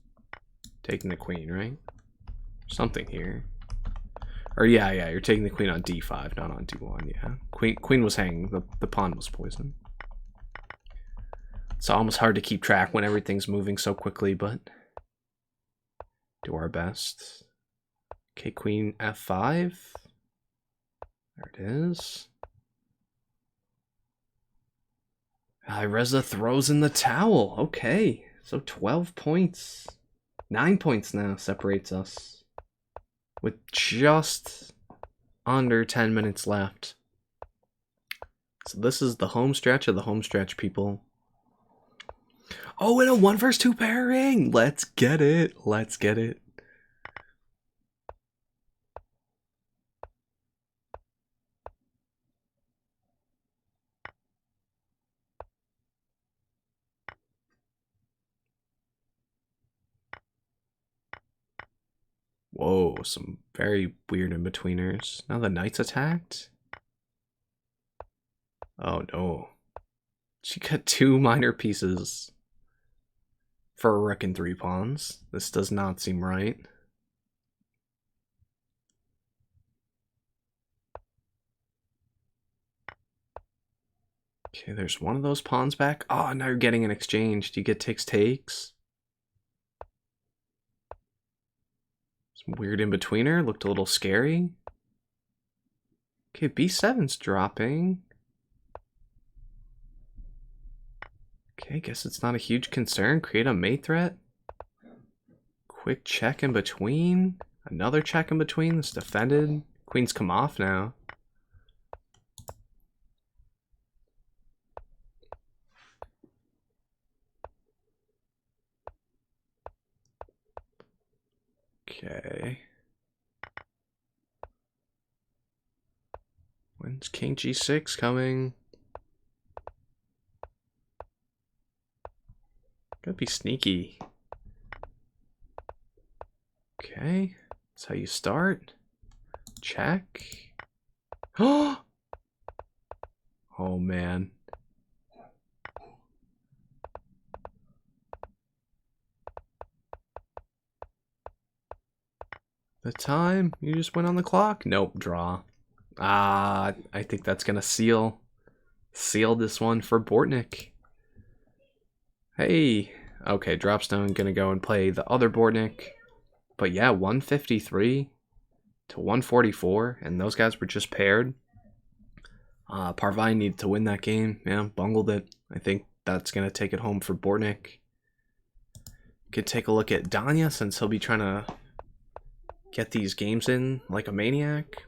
taking the queen, right? Something here. Or yeah, you're taking the queen on d5, not on d1, yeah. Queen was hanging, the pawn was poisoned. It's almost hard to keep track when everything's moving so quickly, but do our best. Okay, queen f5. There it is. Alireza throws in the towel. Okay, so 12 points. 9 points now separates us. With just under 10 minutes left. So this is the home stretch of the home stretch, people. Oh, and a 1 vs 2 pairing. Let's get it. Let's get it. Whoa, some very weird in-betweeners. Now the knight's attacked? Oh no. She got 2 minor pieces for a rook and 3 pawns. This does not seem right. Okay, there's one of those pawns back. Oh, now you're getting an exchange. Do you get takes? Some weird in-betweener. Looked a little scary. Okay, b7's dropping. Okay, guess it's not a huge concern. Create a mate threat. Quick check in between. Another check in between. This defended. Queen's come off now. Okay. When's king g6 coming? Gotta be sneaky. Okay, that's how you start. Check. Oh man. The time? You just went on the clock? Nope, draw. I think that's gonna seal this one for Bortnyk. Hey, okay, Dropstone gonna go and play the other Bortnyk. But yeah, 153 to 144, and those guys were just paired. Parvine needed to win that game. Yeah, bungled it. I think that's gonna take it home for Bortnyk. Could take a look at Danya since he'll be trying to get these games in like a maniac.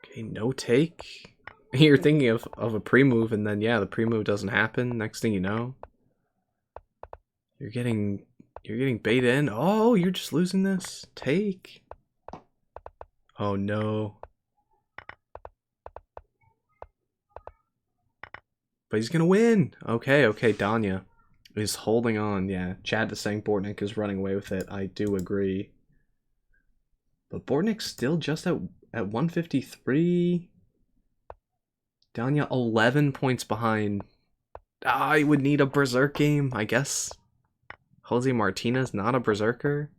Okay, no take. You're thinking of a pre-move, and then yeah, the pre-move doesn't happen. Next thing you know, you're getting bait in. Oh, you're just losing this. Take. Oh no. But he's gonna win. Okay, Danya is holding on. Yeah, Chad is saying Bortnyk is running away with it. I do agree. But Bortnyk's still just at 153. Danya 11 points behind. I would need a berserk game, I guess. Jose Martinez, not a berserker.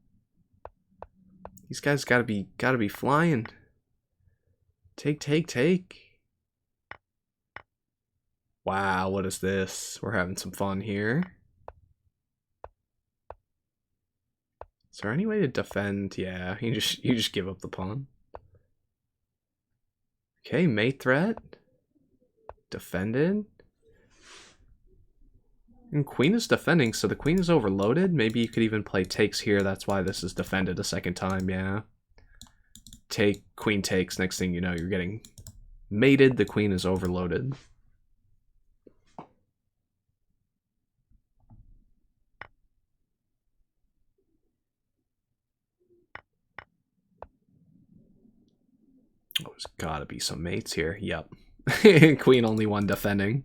These guys gotta be flying. Take. Wow, what is this? We're having some fun here. Is there any way to defend? Yeah, you just give up the pawn. Okay, mate threat. Defended. And queen is defending, so the queen is overloaded. Maybe you could even play takes here. That's why this is defended a second time, yeah. Take, queen takes. Next thing you know, you're getting mated. The queen is overloaded. Oh, there's gotta be some mates here. Yep. Queen only one defending.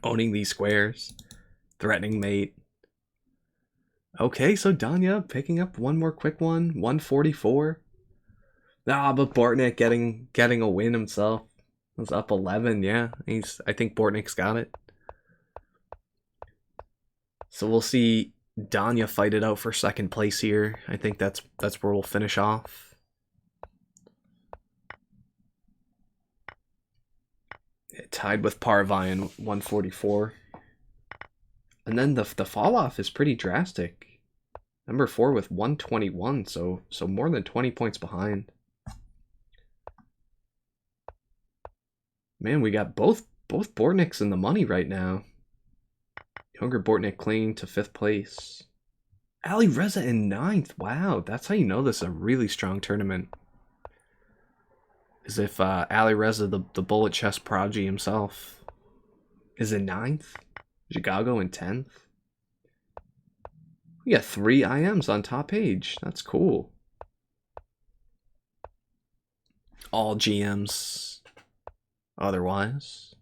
Owning these squares. Threatening mate. Okay, so Danya picking up one more quick one. 144. Ah, but Bortnyk getting a win himself. Was up 11, yeah. I think Bortnyk's got it. So we'll see Danya fight it out for second place here. I think that's where we'll finish off. Tied with Parvine 144. And then the fall off is pretty drastic. Number 4 with 121, so more than 20 points behind. Man, we got both Bortnyks in the money right now. Younger Bortnyk clinging to 5th place. Alireza in 9th. Wow, that's how you know this is a really strong tournament. As if Alireza, the bullet chess prodigy himself, is in 9th. Zhigalko in 10th. We got 3 IMs on top page. That's cool. All GMs otherwise.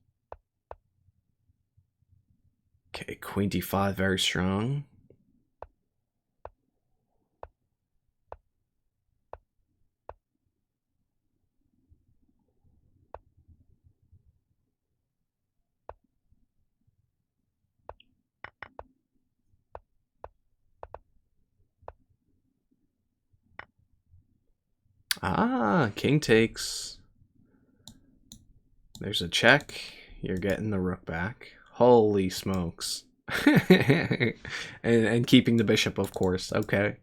Okay, Queen D5, very strong. Ah, king takes. There's a check. You're getting the rook back. Holy smokes. and keeping the bishop, of course. Okay.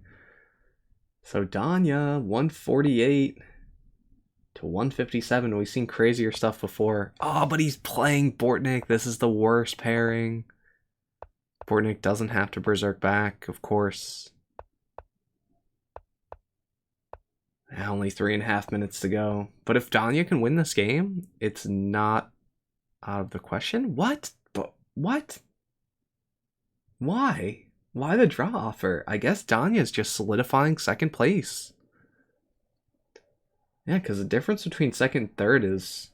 So Danya, 148 to 157. We've seen crazier stuff before. Oh, but he's playing Bortnyk. This is the worst pairing. Bortnyk doesn't have to berserk back, of course. Only 3.5 minutes to go. But if Danya can win this game, it's not out of the question. What? What? Why? Why the draw offer? I guess Danya is just solidifying second place. Yeah, because the difference between second and third is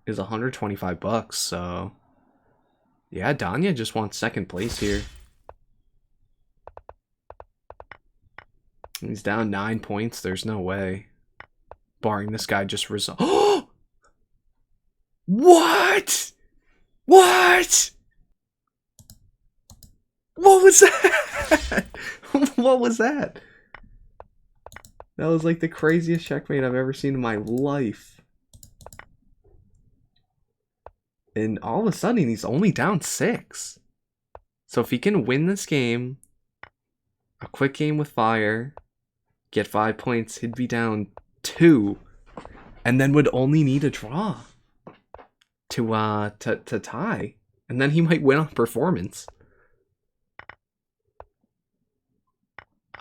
$125. So yeah, Danya just wants second place here. He's down 9 points. There's no way. Barring this guy just resolve. Oh! What? What? What was that? What was that? That was like the craziest checkmate I've ever seen in my life. And all of a sudden, he's only down 6. So if he can win this game, a quick game with fire, get 5 points, he'd be down 2, and then would only need a draw to tie, and then he might win on performance.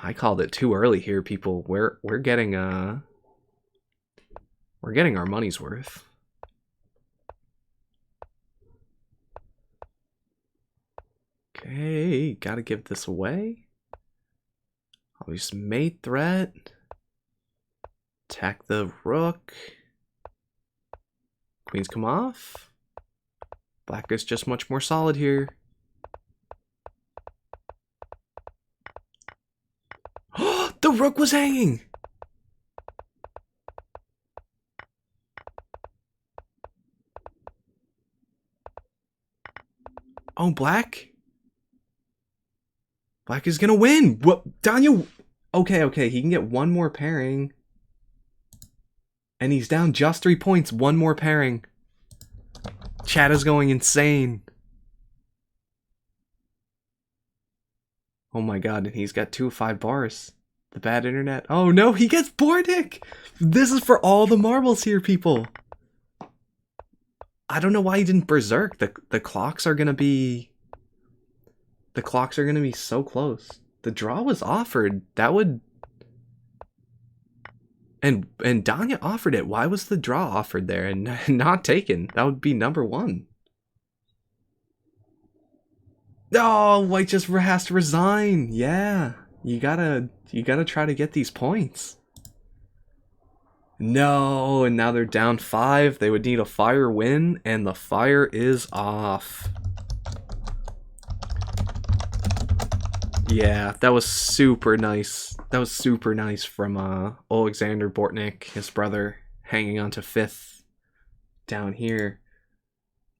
I called it too early here, people. We're getting our money's worth. Okay, gotta give this away. Always mate threat. Attack the rook. Queens come off. Black is just much more solid here. The rook was hanging! Oh, Black? Black is gonna win! What? Daniel? Okay, he can get one more pairing. And he's down just 3 points. One more pairing. Chat is going insane. Oh my god, and he's got 2 of 5 bars. The bad internet. Oh no, he gets Bortnyk! This is for all the marbles here, people. I don't know why he didn't berserk. The clocks are gonna be... The clocks are gonna be so close. The draw was offered. That would... And Danya offered it. Why was the draw offered there and not taken? That would be number 1. Oh, White just has to resign. Yeah. You gotta try to get these points. No, and now they're down 5. They would need a fire win, and the fire is off. Yeah, that was super nice. That was super nice from Oleksander Bortnyk, his brother, hanging on to 5th down here.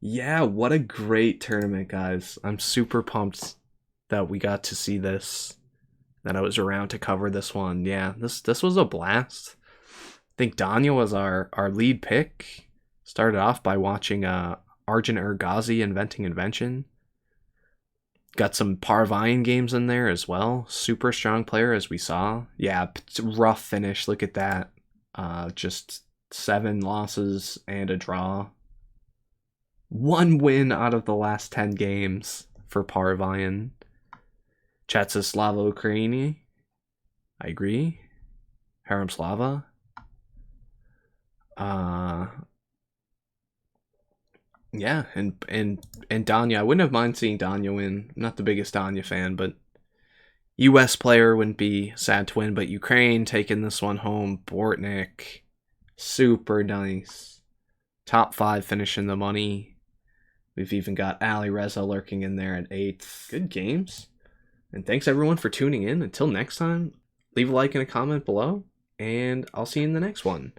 Yeah, what a great tournament, guys. I'm super pumped that we got to see this, that I was around to cover this one. Yeah, this was a blast. I think Danya was our lead pick. Started off by watching Arjun Erigaisi Inventing Invention. Got some Parvine games in there as well. Super strong player, as we saw. Yeah, rough finish. Look at that. Just 7 losses and a draw. 1 win out of the last 10 games for Parvine. Chat says Slava Ukraini. I agree. Harem Slava. Yeah, and Danya. I wouldn't have mind seeing Danya win. I'm not the biggest Danya fan, but U.S. player wouldn't be sad to win. But Ukraine taking this one home. Bortnyk, super nice. Top 5 finishing the money. We've even got Alireza lurking in there at 8th. Good games. And thanks everyone for tuning in. Until next time, leave a like and a comment below, and I'll see you in the next one.